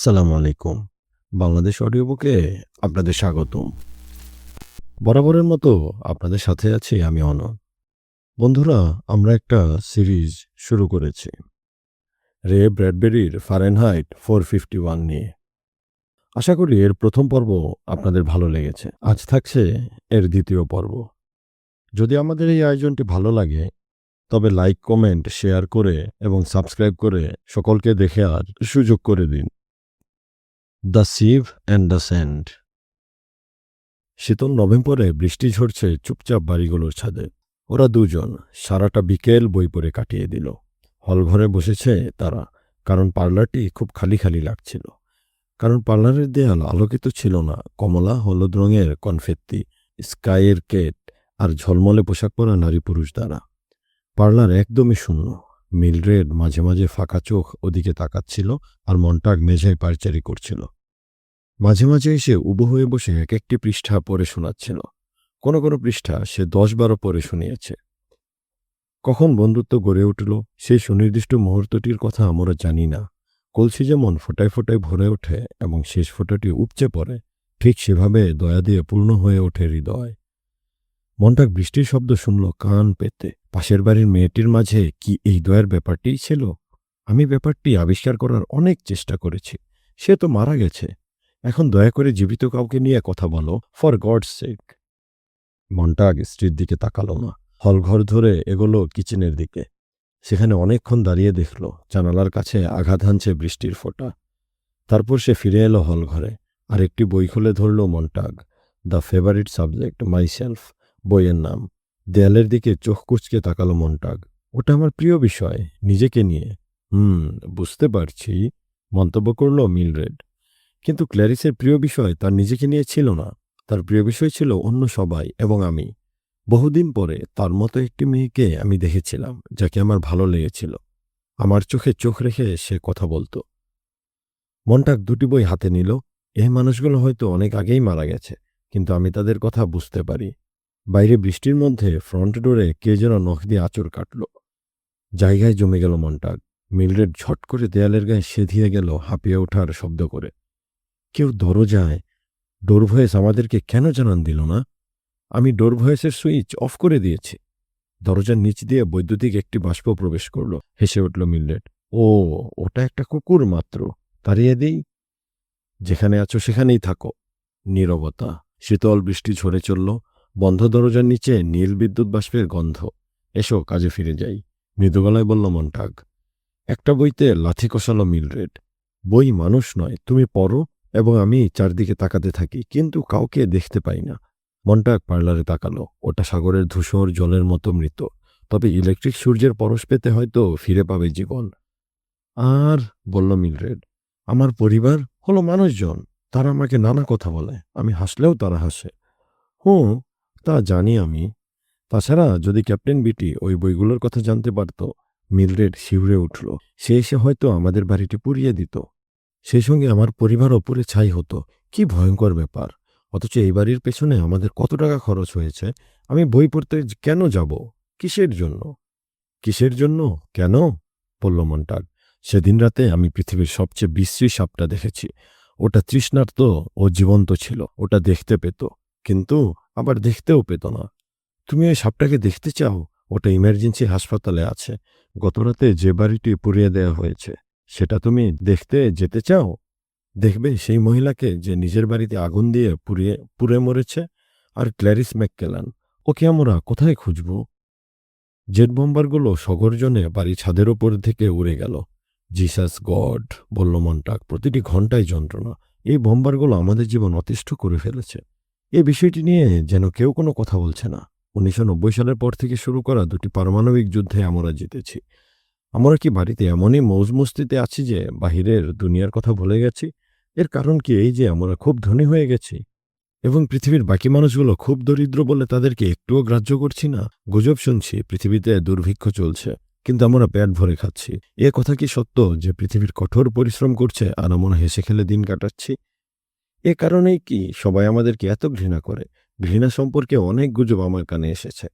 আসসালামু আলাইকুম। বাংলাদেশ অডিও বুকে আপনাদের স্বাগতম। বরাবরের মতো আপনাদের সাথে আছি আমি অনন্ত। বন্ধুরা, আমরা একটা সিরিজ শুরু করেছি রে ব্র্যাডবেরির ফারেনহাইট 451 নিয়ে। আশা করি এর প্রথম পর্ব আপনাদের ভালো লেগেছে। আজ থাকছে এর দ্বিতীয় পর্ব। যদি আমাদের এই আয়োজনটি ভালো লাগে তবে লাইক, কমেন্ট, শেয়ার করে এবং সাবস্ক্রাইব করে সকলকে দেখে আর সুযোগ করে দিন। The sieve and the sand. শীতল নভেম্বরে বৃষ্টি ঝরছে চুপচাপ বাড়িগুলোর ছাদে। ওরা দুজন সারাটা বিকেল বই পড়ে কাটিয়ে দিল। হলঘরে বসেছে তারা, কারণ পার্লারটি খুব খালি খালি লাগছিল। কারণ পার্লারের দেয়াল আলোকিত ছিল না কমলা হলুদ রঙের কনফেত্তি, স্কাইয়ের কেট আর ঝলমলে পোশাক পরা নারী পুরুষ দ্বারা। পার্লার একদমই শূন্য। মিলড্রেড মাঝে মাঝে ফাঁকা চোখ ওদিকে তাকাচ্ছিল, আর মন্টাগ মেঝায় পায়চারি করছিল। মাঝে মাঝে এসে উবু হয়ে বসে এক একটি পৃষ্ঠা পড়ে শোনাচ্ছিল। কোনো কোনো পৃষ্ঠা সে 10-12 পড়ে শুনিয়েছে। কখন বন্ধুত্ব গড়ে উঠল সেই সুনির্দিষ্ট মুহূর্তটির কথা আমরা জানি না। কলসি যেমন ফোঁটায় ফোঁটায় ভরে ওঠে এবং শেষ ফোঁটাটি উপচে পড়ে, ঠিক সেভাবে দয়া দিয়ে পূর্ণ হয়ে ওঠে হৃদয়। মনটাক বৃষ্টির শব্দ শুনল কান পেতে। পাশের বাড়ির মেয়েটির মাঝে কি এই দয়ার ব্যাপারটিই ছিল? আমি ব্যাপারটি আবিষ্কার করার অনেক চেষ্টা করেছি। সে তো মারা গেছে। এখন দয়া করে জীবিত কাউকে নিয়ে কথা বলো, ফর গডস সেক। মন্টাগ স্ত্রীর দিকে তাকালো না। হলঘর ধরে এগোলো কিচেনের দিকে। সেখানে অনেকক্ষণ দাঁড়িয়ে দেখল জানালার কাছে আঘাত হানছে বৃষ্টির ফোঁটা। তারপর সে ফিরে এলো হলঘরে, আর একটি বই খুলে ধরল মন্টাগ। দ্য ফেভারিট সাবজেক্ট মাই সেলফ বইয়ের নাম। দেয়ালের দিকে চোখ কুচকে তাকালো মন্টাগ। ওটা আমার প্রিয় বিষয়, নিজেকে নিয়ে। বুঝতে পারছি, মন্তব্য করল মিলরেড। কিন্তু ক্ল্যারিসের প্রিয় বিষয় তার নিজেকে নিয়ে ছিল না। তার প্রিয় বিষয় ছিল অন্য সবাই এবং আমি। বহুদিন পরে তার মতো একটি মেয়েকে আমি দেখেছিলাম যাকে আমার ভালো লেগেছিল। আমার চোখে চোখ রেখে সে কথা বলতো। মন্টাক দুটি বই হাতে নিল। এই মানুষগুলো হয়তো অনেক আগেই মারা গেছে, কিন্তু আমি তাদের কথা বুঝতে পারি। বাইরে বৃষ্টির মধ্যে ফ্রন্ট ডোরে কে যেন নখ দিয়ে আঁচড় কাটল। জায়গায় জমে গেল মন্টাক। মিলরেড ঝট করে দেয়ালের গায়ে সেধিয়ে গেল হাঁপিয়ে ওঠার শব্দ করে। কেউ দরজায় ডোর ভয়েস আমাদেরকে কেন জানান দিল না? আমি ডোর ভয়েসের সুইচ অফ করে দিয়েছি। দরজার নিচ দিয়ে বৈদ্যুতিক একটি বাষ্প প্রবেশ করল। হেসে উঠল মিলরেড। ও, ওটা একটা কুকুর মাত্র। তাড়িয়ে দিই? যেখানে আছো সেখানেই থাকো। নীরবতা। শীতল বৃষ্টি ঝরে চলল। বন্ধ দরজার নিচে নীল বিদ্যুৎ বাষ্পের গন্ধ। এসো কাজে ফিরে যাই, মৃদু গলায় বলল মন্টাগ। একটা বইতে লাথি কষালো মিলরেড। বই মানুষ নয়, তুমি পড়ো এবং আমি চারদিকে তাকাতে থাকি, কিন্তু কাউকে দেখতে পাই না। মন্টাগ পার্লারে তাকালো। ওটা সাগরের ধূসর জলের মতো মৃত, তবে ইলেকট্রিক সূর্যের পরশ পেতে হয়তো ফিরে পাবে জীবন। আর বলল মিলরেড, আমার পরিবার হলো মানুষজন। তারা আমাকে নানা কথা বলে, আমি হাসলেও তারা হাসে। হুঁ, তা জানি আমি। তাছাড়া যদি ক্যাপ্টেন বিটি ওই বইগুলোর কথা জানতে পারত। মিলরেড শিউরে উঠল। সে এসে হয়তো আমাদের বাড়িটি পুড়িয়ে দিত। সেই সঙ্গে আমার পরিবারও পুড়ে ছাই হতো। কি ভয়ঙ্কর ব্যাপার! অথচ এই বাড়ির পেছনে আমাদের কত টাকা খরচ হয়েছে। আমি বই পড়তে কেন যাব? কিসের জন্য? কিসের জন্য? কেন? বলল মন্টাগ। সেদিন রাতে আমি পৃথিবীর সবচেয়ে বিশ্রী সাপটা দেখেছি। ওটা তৃষ্ণার্ত ও জীবন্ত ছিল। ওটা দেখতে পেত, কিন্তু আবার দেখতেও পেত না। তুমি ওই সাপটাকে দেখতে চাও? ওটা ইমার্জেন্সি হাসপাতালে আছে। গতরাতে যে বাড়িটি পুড়িয়ে দেওয়া হয়েছে সেটা তুমি দেখতে যেতে চাও? দেখবে সেই মহিলাকে যে নিজের বাড়িতে আগুন দিয়ে পুড়ে মরেছে? আর ক্ল্যারিস ম্যাককেলান, ওকে আমরা কোথায় খুঁজব? জেট বোম্বারগুলো সগর্জনে বাড়ি ছাদের ওপর থেকে উড়ে গেল। জিসাস গড, বলল মন্টাক, প্রতিটি ঘন্টায় যন্ত্রণা। এই বোম্বারগুলো আমাদের জীবন অতিষ্ঠ করে ফেলেছে। এই বিষয়টি নিয়ে যেন কেউ কোনো কথা বলছে না। 1990 সালের পর থেকে শুরু করা দুটি পারমাণবিক যুদ্ধে আমরা জিতেছি। আমরা কি বাড়িতে এমনই মৌজ মস্তিতে আছি যে বাহিরের দুনিয়ার কথা ভুলে গেছি? এর কারণ কি এই যে আমরা খুব ধনী হয়ে গেছি এবং পৃথিবীর বাকি মানুষগুলো খুব দরিদ্র বলে তাদেরকে একটুও গ্রাহ্য করছি না? গুজব শুনছি পৃথিবীতে দুর্ভিক্ষ চলছে, কিন্তু আমরা পেট ভরে খাচ্ছি। এ কথা কি সত্য যে পৃথিবীর কঠোর পরিশ্রম করছে আর আমরা হেসে খেলে দিন কাটাচ্ছি? এ কারণেই কি সবাই আমাদেরকে এত ঘৃণা করে? ঘৃণা সম্পর্কে অনেক গুজব আমার কানে এসেছে।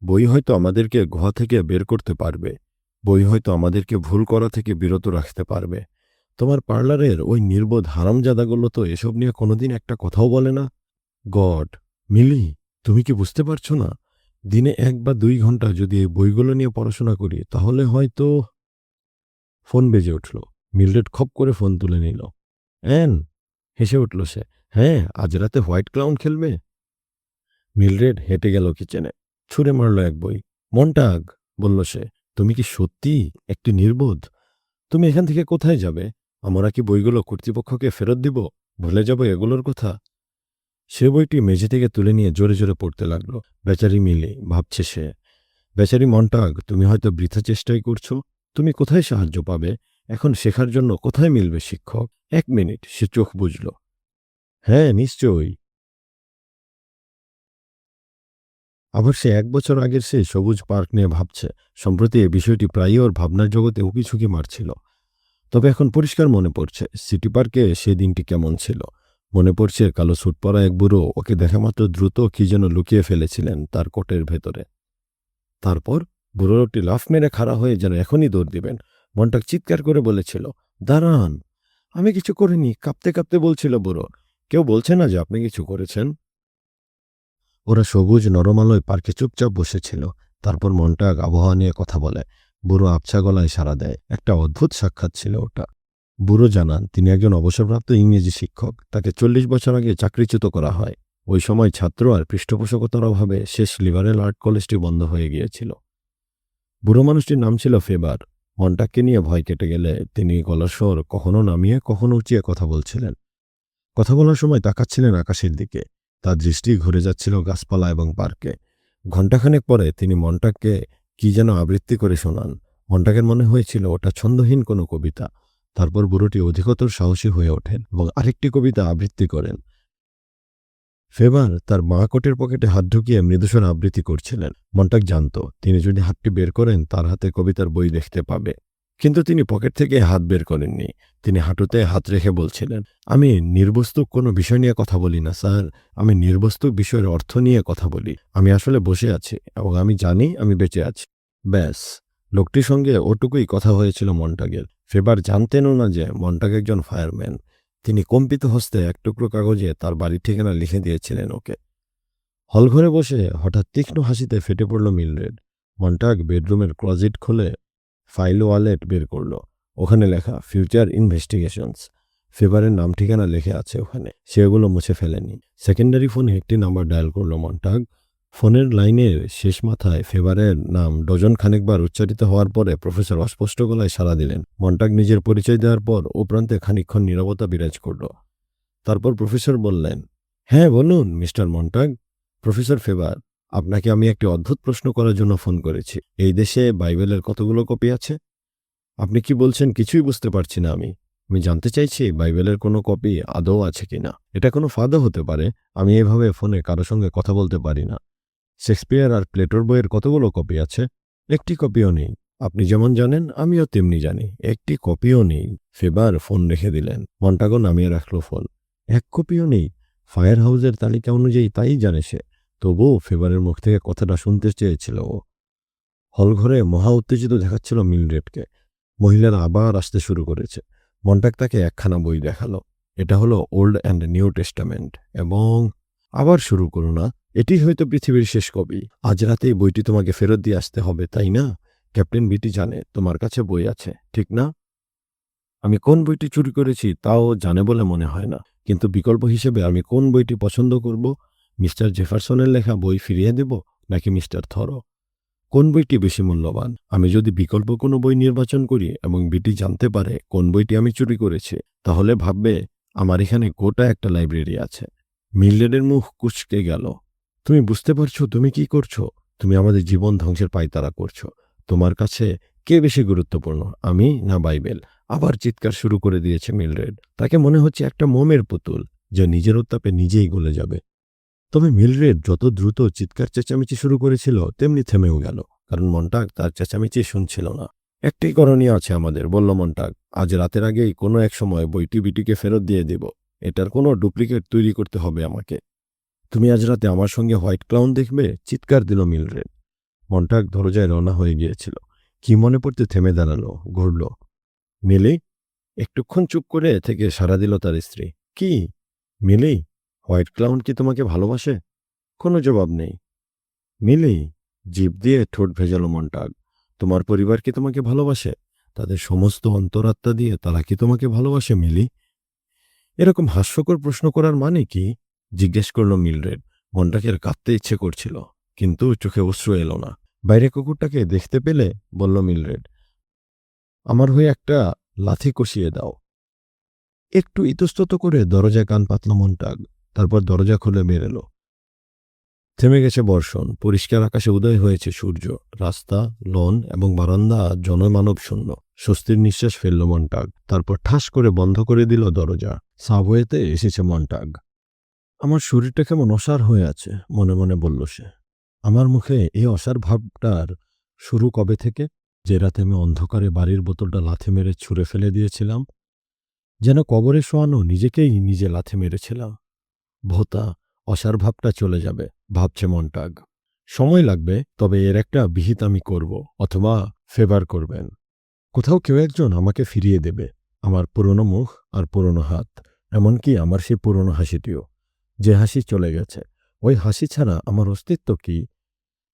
বই হয়তো আমাদেরকে গুহা থেকে বের করতে পারবে। বই হয়তো আমাদেরকে ভুল করা থেকে বিরত রাখতে পারবে। তোমার পার্লারের ওই নির্বোধ হারামজাদাগুলো তো এসব নিয়ে কোনোদিন একটা কথাও বলে না। গড, মিলি, তুমি কি বুঝতে পারছো না? দিনে 1 বা 2 ঘন্টা যদি এই বইগুলো নিয়ে পড়াশোনা করি তাহলে হয়তো। ফোন বেজে উঠল। মিলড্রেড খপ করে ফোন তুলে নিল। অ্যান, হেসে উঠল সে। হ্যাঁ, আজ রাতে হোয়াইট ক্লাউন খেলবে? মিলড্রেড হেঁটে গেল কিচেনে, ছুঁড়ে মারল এক বই। মন্টাগ, বলল সে, তুমি কি সত্যি একটি নির্বোধ? তুমি এখান থেকে কোথায় যাবে? আমরা কি বইগুলো কর্তৃপক্ষকে ফেরত দিব? ভুলে যাব এগুলোর কথা? সে বইটি মেঝে থেকে তুলে নিয়ে জোরে জোরে পড়তে লাগলো। বেচারি মিলি, ভাবছে সে। বেচারি মন্টাগ, তুমি হয়তো বৃথা চেষ্টাই করছো। তুমি কোথায় সাহায্য পাবে? এখন শেখার জন্য কোথায় মিলবে শিক্ষক? 1 মিনিট, সে চোখ বুজল। হ্যাঁ, নিশ্চয়ই। আবার সে 1 বছর আগের সেই সবুজ পার্ক নিয়ে ভাবছে। সম্প্রতি এই বিষয়টি প্রায়ই ওর ভাবনার জগতে উকিঝুঁকি মারছিল। তবে এখন পরিষ্কার মনে পড়ছে সিটি পার্কে সে দিনটি কেমন ছিল। মনে পড়ছে কালো স্যুট পরা এক বুড়ো ওকে দেখামাত্র দ্রুত কি যেন লুকিয়ে ফেলেছিলেন তার কোটের ভেতরে। তারপর বুড়ো লোকটি লাফ মেরে খাড়া হয়ে যেন এখনই দৌড় দিবেন। মনটাক চিৎকার করে বলেছিল, দাঁড়ান, আমি কিছু করিনি। কাঁপতে কাঁপতে বলছিল বুড়ো। কেউ বলছে না যে আপনি কিছু করেছেন। ওরা সবুজ নরম আলোয় পার্কে চুপচাপ বসেছিল। তারপর মনটাক আবহাওয়া নিয়ে কথা বলে। বুড়ো আবছা গলায় সাড়া দেয়। একটা অদ্ভুত সাক্ষাৎ ছিল ওটা। বুড়ো জানান তিনি একজন অবসরপ্রাপ্ত ইংরেজি শিক্ষক। তাকে 40 বছর আগে চাকরিচ্যুত করা হয়। ওই সময় ছাত্র আর পৃষ্ঠপোষকতার অভাবে শেষ লিবারেল আর্ট কলেজটি বন্ধ হয়ে গিয়েছিল। বুড়ো মানুষটির নাম ছিল ফেবার। মনটাককে নিয়ে ভয় কেটে গেলে তিনি গলার স্বর কখনো নামিয়ে কখনো উঁচিয়ে কথা বলছিলেন। কথা বলার সময় তাকাচ্ছিলেন আকাশের দিকে। তার দৃষ্টি ঘুরে যাচ্ছিল গাছপালা এবং পার্কে। ঘণ্টাখানেক পরে তিনি মনটাককে কি যেন আবৃত্তি করে শোনান। মনটাকের মনে হয়েছিল ওটা ছন্দহীন কোনো কবিতা। তারপর বুড়োটি অধিকতর সাহসী হয়ে ওঠেন এবং আরেকটি কবিতা আবৃত্তি করেন। ফেবার তার বাঁ কোটের পকেটে হাত ঢুকিয়ে মৃদুস্বর আবৃত্তি করছিলেন। মনটাক জানত তিনি যদি হাতটি বের করেন তার হাতে কবিতার বই দেখতে পাবে। কিন্তু তিনি পকেট থেকে হাত বের করেননি। তিনি হাঁটুতে হাত রেখে বলছিলেন, আমি নির্বস্তুক কোনো বিষয় নিয়ে কথা বলি না স্যার। আমি নির্বস্তুক বিষয়ের অর্থ নিয়ে কথা বলি। আমি আসলে বসে আছি এবং আমি জানি আমি বেঁচে আছি। ব্যাস। লোকটির সঙ্গে ওটুকুই কথা হয়েছিল মনটাকের। ফেবার জানতেনও না যে মনটাক একজন ফায়ারম্যান। তিনি কম্পিত হস্তে এক টুকরো কাগজে তার বাড়ির ঠিকানা লিখে দিয়েছিলেন ওকে। হলঘরে বসে হঠাৎ তীক্ষ্ণ হাসিতে ফেটে পড়ল মিলরেড। মন্টাগ বেডরুমের ক্লোজেট খুলে ফাইল ওয়ালেট বের করল। ওখানে লেখা ফিউচার ইনভেস্টিগেশনস। ফেভারের নাম ঠিকানা লিখে আছে ওখানে। সেগুলো মুছে ফেলেনি। সেকেন্ডারি ফোনে একটি নাম্বার ডায়াল করল মন্টাগ। ফোনের লাইনের শেষ মাথায় ফেভারের নাম ডজন খানেকবার উচ্চারিত হওয়ার পরে প্রফেসর অস্পষ্ট গলায় সাড়া দিলেন। মন্টাগ নিজের পরিচয় দেওয়ার পর ও প্রান্তে খানিকক্ষণ নীরবতা বিরাজ করল। তারপর প্রফেসর বললেন, হ্যাঁ বলুন মিস্টার মন্টাগ। প্রফেসর ফেবার, আপনাকে আমি একটি অদ্ভুত প্রশ্ন করার জন্য ফোন করেছি। এই দেশে বাইবেলের কতগুলো কপি আছে? আপনি কি বলছেন কিছুই বুঝতে পারছি না আমি। আমি জানতে চাইছি বাইবেলের কোনো কপি আদৌ আছে কিনা। এটা কোনো ফাঁদও হতে পারে। আমি এভাবে ফোনে কারো সঙ্গে কথা বলতে পারি না। শেক্সপিয়ার আর প্লেটোর বইয়ের কতগুলো কপি আছে? একটি কপিও নেই। আপনি যেমন জানেন আমিও তেমনি জানি। একটি কপিও নেই। ফেবার ফোন রেখে দিলেন। মন্টাগো নামিয়ে রাখল ফোন। 1 কপিও নেই। ফায়ার হাউসের তালিকা অনুযায়ী তাই জানে সে। তবুও ফেবারের মুখ থেকে কথাটা শুনতে চেয়েছিল ও। হলঘরে মহা উত্তেজিত দেখাচ্ছিল মিলড্রেডকে। মহিলারা আবার আসতে শুরু করেছে। মন্টাক তাকে একখানা বই দেখালো। এটা হলো ওল্ড অ্যান্ড নিউ টেস্টামেন্ট। এবং আবার শুরু করো না। এটি হয়তো পৃথিবীর শেষ কবি। আজ রাতেই বইটি তোমাকে ফেরত দিয়ে আসতে হবে, তাই না? ক্যাপ্টেন বিটি জানে তোমার কাছে বই আছে, ঠিক না? আমি কোন বইটি চুরি করেছি তাও জানে বলে মনে হয় না। কিন্তু বিকল্প হিসেবে আমি কোন বইটি পছন্দ করব? মিস্টার জেফারসনের লেখা বই ফিরিয়ে দেব নাকি মিস্টার থরো? কোন বইটি বেশি মূল্যবান? আমি যদি বিকল্প কোনো বই নির্বাচন করি এবং বিটি জানতে পারে কোন বইটি আমি চুরি করেছি, তাহলে ভাববে আমার এখানে গোটা একটা লাইব্রেরি আছে। মিলড্রেডের মুখ কুঁচকে গেল। তুমি বুঝতে পারছো তুমি কি করছো? তুমি আমাদের জীবন ধ্বংসের পায়তারা করছো। তোমার কাছে কে বেশি গুরুত্বপূর্ণ, আমি না বাইবেল? আবার চিৎকার শুরু করে দিয়েছে মিলড্রেড। তাকে মনে হচ্ছে একটা মোমের পুতুল যা নিজের উত্তাপে নিজেই গলে যাবে। তবে মিলড্রেড যত দ্রুত চিৎকার চেঁচামেচি শুরু করেছিল তেমনি থেমেও গেল, কারণ মন্টাগ তার চেঁচামেচি শুনছিল না। একটি করণীয় আছে আমাদের, বলল মন্টাগ। আজ রাতের আগেই কোনো এক সময় বইটি বিটিকে ফেরত দিয়ে দেব। এটার কোনো ডুপ্লিকেট তৈরি করতে হবে আমাকে। তুমি আজ রাতে আমার সঙ্গে হোয়াইট ক্লাউন দেখবে? চিৎকার দিল মিলড্রেড। মন্টাগ দরজায় রওনা হয়ে গিয়েছিল। কি মনে পড়তে থেমে দাঁড়ালো, ঘুরল। মিলি, একটুক্ষণ চুপ করে থেকে সাড়া দিল তার স্ত্রী। কি মিলি, হোয়াইট ক্লাউন কি তোমাকে ভালোবাসে? কোনো জবাব নেই। মিলি, জিভ দিয়ে ঠোঁট ভেজালো মন্টাগ। তোমার পরিবার কি তোমাকে ভালোবাসে? তাদের সমস্ত অন্তরাত্মা দিয়ে তারা কি তোমাকে ভালোবাসে মিলি? এরকম হাস্যকর প্রশ্ন করার মানে কি? জিজ্ঞেস করল মিলরেড। মন্টাকের কাঁদতে ইচ্ছে করছিল, কিন্তু চোখে অশ্রু এলো না। বাইরে কুকুরটাকে দেখতে পেলে? বলল মিলরেড। আমার হয়ে একটা লাথি কষিয়ে দাও। একটু ইতস্তত করে দরজায় কান পাতল মন্টাগ। তারপর দরজা খুলে বেরোল। থেমে গেছে বর্ষণ। পরিষ্কার আকাশে উদয় হয়েছে সূর্য। রাস্তা, লন এবং বারান্দা জনমানব শূন্য। স্বস্তির নিঃশ্বাস ফেলল মন্টাগ। তারপর ঠাস করে বন্ধ করে দিল দরজা। সাবওয়েতে এসেছে মন্টাগ। আমার শরীরটা কেমন অসাড় হয়ে আছে, মনে মনে বলল সে। আমার মুখে এই অসাড় ভাবটার শুরু কবে থেকে? যে রাতে আমি অন্ধকারে বাড়ির বোতলটা লাথি মেরে ছুঁড়ে ফেলে দিয়েছিলাম। যেন কবরে শোয়ানো নিজেকেই নিজে লাথি মেরেছিলাম। ভোতা, অসার ভাবটা চলে যাবে, ভাবছে মন্টাগ। সময় লাগবে, তবে এর একটা বিহিত আমি করব, অথবা ফেভার করবেন। কোথাও কেউ একজন আমাকে ফিরিয়ে দেবে। আমার পুরনো মুখ আর পুরনো হাত, এমনকি আমার সেই পুরনো হাসিটিও। যে হাসি চলে গেছে, ওই হাসি ছাড়া আমার অস্তিত্ব কি?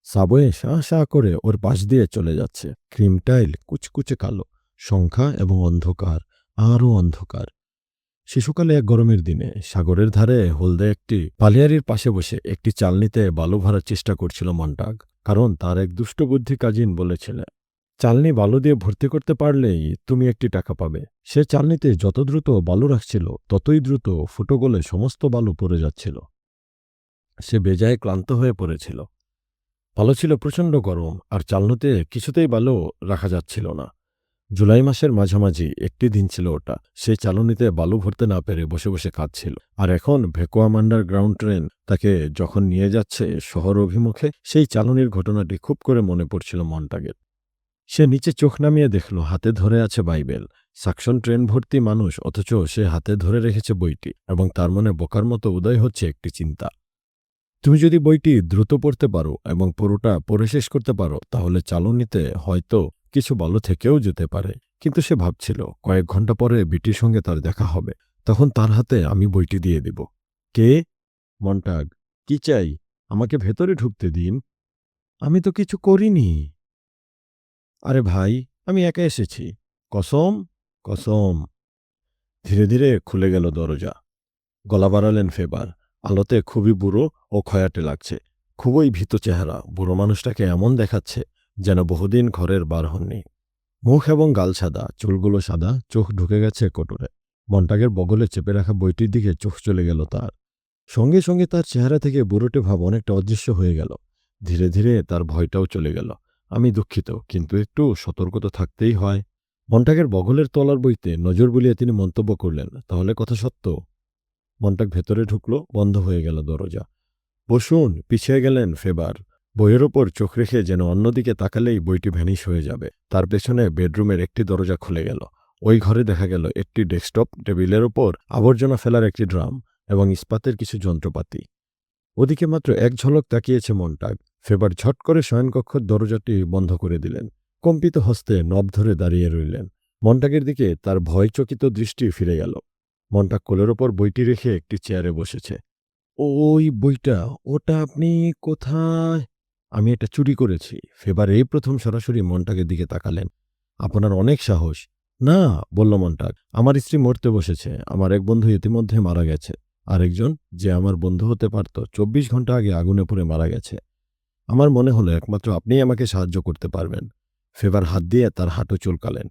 সাবওয়ে শাঁ শাঁ করে ওর পাশ দিয়ে চলে যাচ্ছে। ক্রিম টাইল কুচকুচে কালো, সংখ্যা এবং অন্ধকার, আরও অন্ধকার। শিশুকালে এক গরমের দিনে সাগরের ধারে হলদে একটি পালিয়ারির পাশে বসে একটি চালনিতে বালু ভরার চেষ্টা করছিল মন্টাগ। কারণ তার এক দুষ্টবুদ্ধি কাজিন বলেছিল, চালনি বালু দিয়ে ভর্তি করতে পারলেই তুমি একটি টাকা পাবে। সে চালনিতে যত দ্রুত বালু রাখছিল, ততই দ্রুত ফুটো গলে সমস্ত বালু পড়ে যাচ্ছিল। সে বেজায় ক্লান্ত হয়ে পড়েছিল। বালু ছিল প্রচণ্ড গরম, আর চালনিতে কিছুতেই বালু রাখা যাচ্ছিল না। জুলাই মাসের মাঝামাঝি একটি দিন ছিল ওটা। সে চালনিতে বালু ভরতে না পেরে বসে বসে কাঁদছিল। আর এখন ভ্যাকুয়াম আন্ডারগ্রাউন্ড ট্রেন তাকে যখন নিয়ে যাচ্ছে শহর অভিমুখে, সেই চালনির ঘটনাটি খুব করে মনে পড়ছিল মন্টাগের। সে নিচে চোখ নামিয়ে দেখল হাতে ধরে আছে বাইবেল। সাকশন ট্রেন ভর্তি মানুষ, অথচ সে হাতে ধরে রেখেছে বইটি, এবং তার মনে বোকার মতো উদয় হচ্ছে একটি চিন্তা। তুমি যদি বইটি দ্রুত পড়তে পারো এবং পুরোটা পড়ে শেষ করতে পারো, তাহলে চালনিতে হয়তো কিছু বালু থেকেও যেতে পারে। কিন্তু সে ভাবছিল, কয়েক ঘন্টা পরে বিটির সঙ্গে তার দেখা হবে। তখন তার হাতে আমি বইটি দিয়ে দেব। কে? মন্টাগ। কি চাই? আমাকে ভেতরে ঢুকতে দিন। আমি তো কিছু করিনি। আরে ভাই, আমি একা এসেছি। কসম, কসম। ধীরে ধীরে খুলে গেল দরজা। গলা বাড়ালেন ফেবার। আলোতে খুবই বুড়ো ও খয়াটে লাগছে। খুবই ভীত চেহারা। বুড়ো মানুষটাকে এমন দেখাচ্ছে যেন বহুদিন ঘরের বার হননি। মুখ এবং গাল সাদা, চুলগুলো সাদা, চোখ ঢুকে গেছে কোটরে। মন্টাগের বগলে চেপে রাখা বইটির দিকে চোখ চলে গেল তার। সঙ্গে সঙ্গে তার চেহারা থেকে বুড়োটে ভাব অনেকটা অদৃশ্য হয়ে গেল। ধীরে ধীরে তার ভয়টাও চলে গেল। আমি দুঃখিত, কিন্তু একটু সতর্ক তো থাকতেই হয়। মন্টাগের বগলের তলার বইতে নজর বুলিয়ে তিনি মন্তব্য করলেন, তাহলে কথা সত্য? মন্টাগ ভেতরে ঢুকল। বন্ধ হয়ে গেল দরজা। বসুন। পিছিয়ে গেলেন ফেবার। বইয়ের ওপর চোখ রেখে যেন অন্যদিকে তাকালেই বইটি ভ্যানিশ হয়ে যাবে। তার পেছনে বেডরুমের একটি দরজা খুলে গেল। ওই ঘরে দেখা গেল একটি ডেস্কটপ, টেবিলের ওপর আবর্জনা ফেলার একটি ড্রাম এবং ইস্পাতের কিছু যন্ত্রপাতি। ওদিকে মাত্র এক ঝলক তাকিয়েছে মন্টাগ। ফেবার ঝট করে শয়নকক্ষের দরজাটি বন্ধ করে দিলেন। কম্পিত হস্তে নব ধরে দাঁড়িয়ে রইলেন। মন্টাগের দিকে তার ভয়চকিত দৃষ্টি ফিরে গেল। মন্টাগ কোলের ওপর বইটি রেখে একটি চেয়ারে বসেছে। ওই বইটা, ওটা আপনি কোথায়? আমি এটা চুরি করেছি। ফেবার এই প্রথম সরাসরি মন্টাগের দিকে তাকালেন। আপনার অনেক সাহস। না, বলল মন্টাগ। আমার স্ত্রী মরতে বসেছে। আমার এক বন্ধু ইতিমধ্যে মারা গেছে। আরেকজন, যে আমার বন্ধু হতে পারত, 24 ঘন্টা আগে আগুনে পুড়ে মারা গেছে। আমার মনে হলো একমাত্র আপনিই আমাকে সাহায্য করতে পারবেন। ফেবার হাত দিয়ে তার হাঁটু চুলকালেন।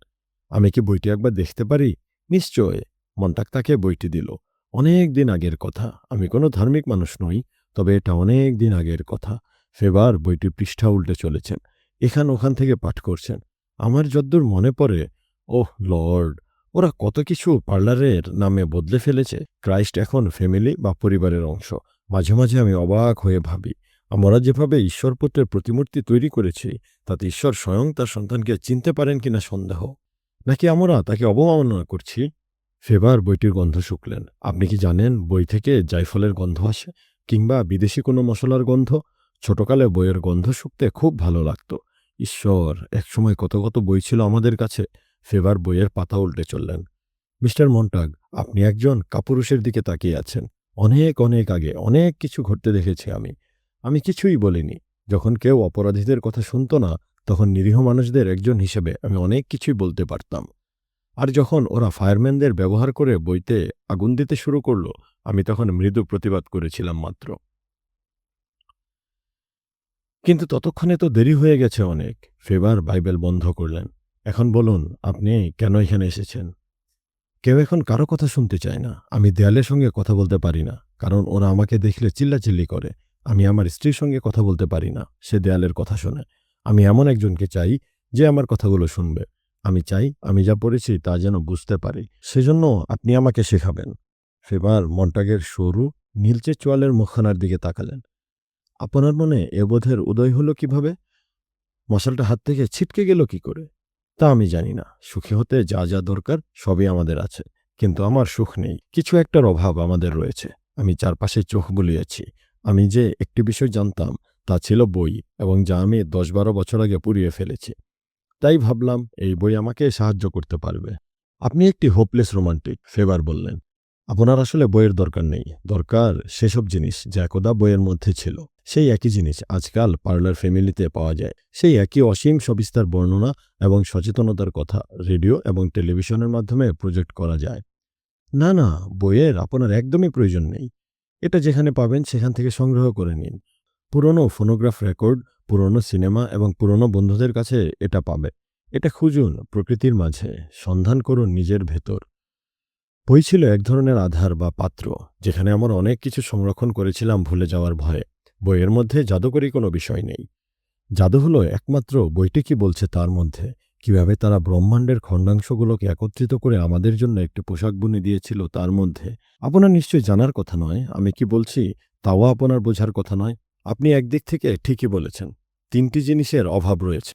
আমি কি বইটি একবার দেখতে পারি? নিশ্চয়। মন্টাগ তাকে বইটি দিল। অনেক দিন আগের কথা। আমি কোনো ধার্মিক মানুষ নই, তবে এটা অনেক দিন আগের কথা। ফেবার বইটি পৃষ্ঠা উল্টে চলেছেন। এখান ওখান থেকে পাঠ করছেন। আমার যদ্দূর মনে পড়ে, ওহ লর্ড, ওরা কত কিছু পার্লারের নামে বদলে ফেলেছে। ক্রাইস্ট এখন ফ্যামিলি বা পরিবারের অংশ। মাঝে মাঝে আমি অবাক হয়ে ভাবি, আমরা যেভাবে ঈশ্বরপুত্রের প্রতিমূর্তি তৈরি করেছি, তাতে ঈশ্বর স্বয়ং তার সন্তানকে চিনতে পারেন কিনা সন্দেহ। নাকি আমরা তাকে অবমাননা করছি? ফেবার বইটির গন্ধ শুকলেন। আপনি কি জানেন বই থেকে জায়ফলের গন্ধ আসে, কিংবা বিদেশি কোনো মশলার গন্ধ? ছোটকালে বইয়ের গন্ধ শুকতে খুব ভালো লাগতো। ঈশ্বর, একসময় কত কত বই ছিল আমাদের কাছে। ফেবার বইয়ের পাতা উল্টে চললেন। মিস্টার মন্টাগ, আপনি একজন কাপুরুষের দিকে তাকিয়ে আছেন। অনেক অনেক আগে অনেক কিছু ঘটতে দেখেছি আমি। আমি কিছুই বলিনি। যখন কেউ অপরাধীদের কথা শুনত না, তখন নিরীহ মানুষদের একজন হিসেবে আমি অনেক কিছুই বলতে পারতাম। আর যখন ওরা ফায়ারম্যানদের ব্যবহার করে বইতে আগুন দিতে শুরু করল, আমি তখন মৃদু প্রতিবাদ করেছিলাম মাত্র। কিন্তু ততক্ষণে তো দেরি হয়ে গেছে অনেক। ফেবার বাইবেল বন্ধ করলেন। এখন বলুন, আপনি কেন এখানে এসেছেন? কেউ এখন কারো কথা শুনতে চায় না। আমি দেয়ালের সঙ্গে কথা বলতে পারি না, কারণ ওরা আমাকে দেখলে চিল্লাচিল্লি করে। আমি আমার স্ত্রীর সঙ্গে কথা বলতে পারি না, সে দেয়ালের কথা শোনে। আমি এমন একজনকে চাই যে আমার কথাগুলো শুনবে। আমি চাই আমি যা পড়েছি তা যেন বুঝতে পারি। সেজন্য আপনি আমাকে শেখাবেন। সেবার মন্টাগের সরু নীলচে চোয়ালের মুখখানার দিকে তাকালেন। আপনার মনে এ বোধের উদয় হলো কিভাবে? মশালটা হাত থেকে ছিটকে গেল কি করে? তা আমি জানি না। সুখী হতে যা যা দরকার সবই আমাদের আছে, কিন্তু আমার সুখ নেই। কিছু একটার অভাব আমাদের রয়েছে। আমি চারপাশে চোখ বুলিয়েছি। আমি যে একটি বিষয় জানতাম তা ছিল বই, এবং যা আমি ১০-১২ বছর আগে পুড়িয়ে ফেলেছি। তাই ভাবলাম এই বই আমাকে সাহায্য করতে পারবে। আপনি একটি হোপলেস রোমান্টিক, ফেবার বললেন। আপনার আসলে বইয়ের দরকার নেই। দরকার সেসব জিনিস যা একদা বইয়ের মধ্যে ছিল। সেই একই জিনিস আজকাল পার্লার ফ্যামিলিতে পাওয়া যায়। সেই একই অসীম সবিস্তার বর্ণনা এবং সচেতনতার কথা রেডিও এবং টেলিভিশনের মাধ্যমে প্রজেক্ট করা যায়। না না, বইয়ের আপনার একদমই প্রয়োজন নেই। এটা যেখানে পাবেন সেখান থেকে সংগ্রহ করে নিন। পুরনো ফোনোগ্রাফ রেকর্ড, পুরনো সিনেমা এবং পুরনো বন্ধুদের কাছে এটা পাবে। এটা খুঁজুন প্রকৃতির মাঝে, সন্ধান করুন নিজের ভেতর। বই ছিল এক ধরনের আধার বা পাত্র, যেখানে আমরা অনেক কিছু সংরক্ষণ করেছিলাম ভুলে যাওয়ার ভয়ে। বইয়ের মধ্যে জাদুকরী কোনো বিষয় নেই। জাদু হলো একমাত্র বইটি কি বলছে তার মধ্যে। কিভাবে তারা ব্রহ্মাণ্ডের খণ্ডাংশগুলোকে একত্রিত করে আমাদের জন্য একটি পোশাক বুনে দিয়েছিল তার মধ্যে। আপনার নিশ্চয়ই জানার কথা নয় আমি কি বলছি, তাও আপনার বোঝার কথা নয়। আপনি একদিক থেকে ঠিকই বলেছেন। ৩টি জিনিসের অভাব রয়েছে।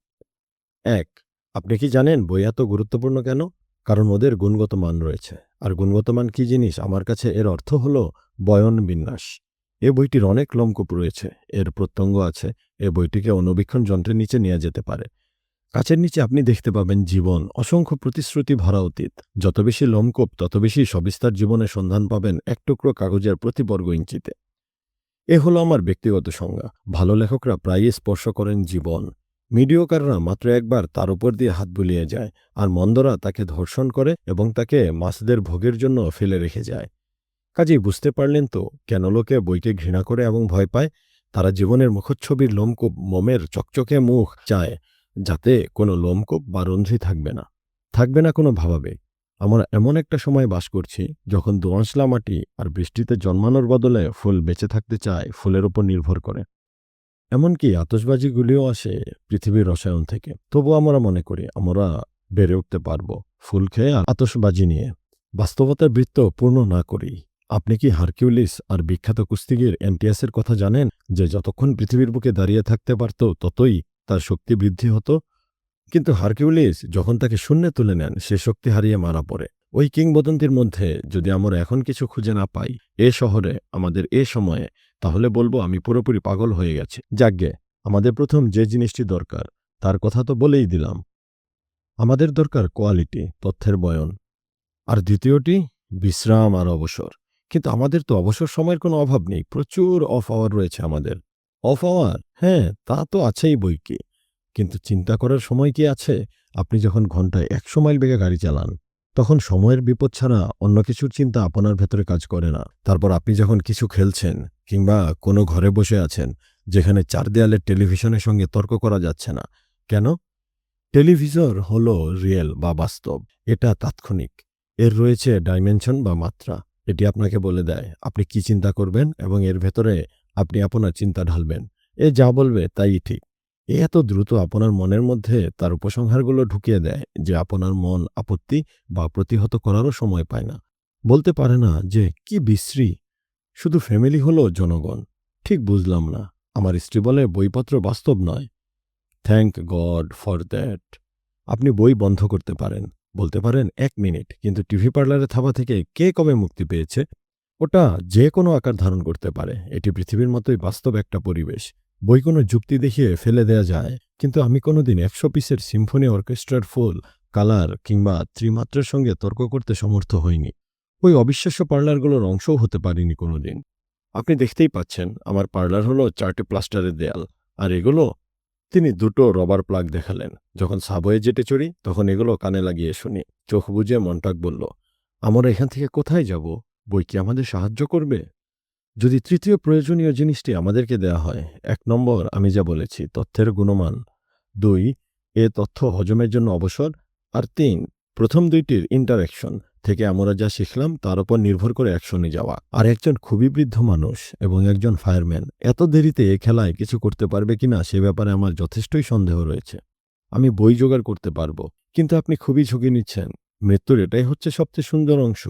১, আপনি কি জানেন বই এত গুরুত্বপূর্ণ কেন? কারণ ওদের গুণগত মান রয়েছে। আর গুণগত মান কি জিনিস আমার কাছে এর অর্থ হলো বয়ন বিন্যাস। এ বইটির অনেক লোমকূপ রয়েছে, এর প্রত্যঙ্গ আছে। এ বইটিকে অনুবীক্ষণ যন্ত্রের নিচে নিয়ে যেতে পারে। কাচের নিচে আপনি দেখতে পাবেন জীবন, অসংখ্য প্রতিশ্রুতি ভরা অতীত। যত বেশি লোমকূপ তত বেশি সবিস্তার জীবনের সন্ধান পাবেন এক টুকরো কাগজের প্রতি বর্গ ইঞ্চিতে। এ হলো আমার ব্যক্তিগত সংজ্ঞা। ভালো লেখকরা প্রায়ই স্পর্শ করেন জীবন। মিডিওকাররা মাত্র একবার তার উপর দিয়ে হাত বুলিয়ে যায়, আর মন্দরা তাকে ধর্ষণ করে এবং তাকে মাছদের ভোগের জন্য ফেলে রেখে যায়। কাজেই বুঝতে পারলেন তো কেন লোকে বইকে ঘৃণা করে এবং ভয় পায়। তারা জীবনের মুখচ্ছবির লোমকূপ, মোমের চকচকে মুখ চায়, যাতে কোনো লোমকূপ বা রন্ধ্রি থাকবে না, থাকবে না কোনো ভাবাবেগ। আমরা এমন একটা সময় বাস করছি যখন দোআঁশলা মাটি আর বৃষ্টিতে জন্মানোর বদলে ফুল বেঁচে থাকতে চায় ফুলের উপর নির্ভর করে। এমনকি আতশবাজিগুলিও আসে পৃথিবীর রসায়ন থেকে। তবু আমরা মনে করি আমরা বেড়ে উঠতে পারব ফুল খেয়ে আর আতশবাজি নিয়ে। বাস্তবতার বৃত্ত পূর্ণ না করি। আপনি কি হারকিউলিস আর বিখ্যাত কুস্তিগির অ্যান্টিয়াসের কথা জানেন, যে যতক্ষণ পৃথিবীর বুকে দাঁড়িয়ে থাকতে পারত ততই তার শক্তি বৃদ্ধি হতো? কিন্তু হারকিউলিস যখন তাকে শূন্যে তুলে নেন সে শক্তি হারিয়ে মারা পড়ে। ওই কিংবদন্তির মধ্যে যদি আমরা এখন কিছু খুঁজে না পাই এ শহরে আমাদের এ সময়ে, তাহলে বলবো আমি পুরোপুরি পাগল হয়ে গেছি। যাকগে, আমাদের প্রথম যে জিনিসটি দরকার তার কথা তো বলেই দিলাম। আমাদের দরকার কোয়ালিটি, তথ্যের বয়ন। আর দ্বিতীয়টি বিশ্রাম আর অবসর। কিন্তু আমাদের তো অবসর সময়ের কোনো অভাব নেই। প্রচুর অফ আওয়ার রয়েছে আমাদের। Of our? হ্যাঁ, তা তো আছেই বইকি। কিন্তু চিন্তা করার সময় কি আছে? আপনি যখন ঘন্টায় ১০০ মাইল বেগে গাড়ি চালান, তখন সময়ের বিপদ ছাড়া অন্য কিছুর চিন্তা আপনার ভেতরে কাজ করে না। তারপর আপনি যখন কিছু খেলছেন কিংবা কোনো ঘরে বসে আছেন যেখানে ৪ দেয়ালের টেলিভিশনের সঙ্গে তর্ক করা যাচ্ছে না। কেন? টেলিভিশন হলো রিয়েল বা বাস্তব। এটা তাৎক্ষণিক। এর রয়েছে ডাইমেনশন বা মাত্রা। এটি আপনাকে বলে দেয় আপনি কি চিন্তা করবেন এবং এর ভেতরে আপনি আপনার চিন্তা ঢালবেন। এ যা বলবে তাই ঠিক। এ এত দ্রুত আপনার মনের মধ্যে তার উপসংহারগুলো ঢুকিয়ে দেয় যে আপনার মন আপত্তি বা প্রতিহত করারও সময় পায় না। বলতে পারে না যে কি বিশ্রী, শুধু ফ্যামিলি হলো জনগণ। ঠিক বুঝলাম না। আমার স্ত্রী বলে বইপত্র বাস্তব নয়। Thank god for that. আপনি বই বন্ধ করতে পারেন, বলতে পারেন ১ মিনিট, কিন্তু টিভি পার্লারে থাবা থেকে কে কবে মুক্তি পেয়েছে? ওটা যে কোনো আকার ধারণ করতে পারে। এটি পৃথিবীর মতোই বাস্তব একটা পরিবেশ। বই কোনো যুক্তি দেখিয়ে ফেলে দেয়া যায়, কিন্তু আমি কোনোদিন ১০০ পিসের সিম্ফনি অর্কেস্ট্রার ফুল কালার কিংবা ত্রিমাত্রার সঙ্গে তর্ক করতে সমর্থ হইনি। ওই অবিশ্বাস্য পার্লারগুলোর অংশও হতে পারিনি কোনোদিন। আপনি দেখতেই পাচ্ছেন আমার পার্লার হলো 4টি প্লাস্টারের দেয়াল, আর এগুলো। তিনি 2টো রবার প্লাগ দেখালেন। যখন সাবওয়ে জেটে চড়ি তখন এগুলো কানে লাগিয়ে শুনি। চোখ বুজে মন্টাক বলল, আমরা এখান থেকে কোথায় যাব? বই কি আমাদের সাহায্য করবে? যদি তৃতীয় প্রয়োজনীয় জিনিসটি আমাদেরকে দেয়া হয়, 1 নম্বর আমি যা বলেছি তথ্যের গুণমান, 2 এ তথ্য হজমের জন্য অবসর, আর 3 প্রথম 2টির ইন্টারেকশন থেকে আমরা যা শিখলাম তার উপর নির্ভর করে অ্যাকশনে যাওয়া। আর একজন খুবই বৃদ্ধ মানুষ এবং একজন ফায়ারম্যান এত দেরিতে এ খেলায় কিছু করতে পারবে কিনা সে ব্যাপারে আমার যথেষ্টই সন্দেহ রয়েছে। আমি বই জোগাড় করতে পারবো, কিন্তু আপনি খুবই ঝুঁকি নিচ্ছেন। মৃত্যুর এটাই হচ্ছে সবচেয়ে সুন্দর অংশ।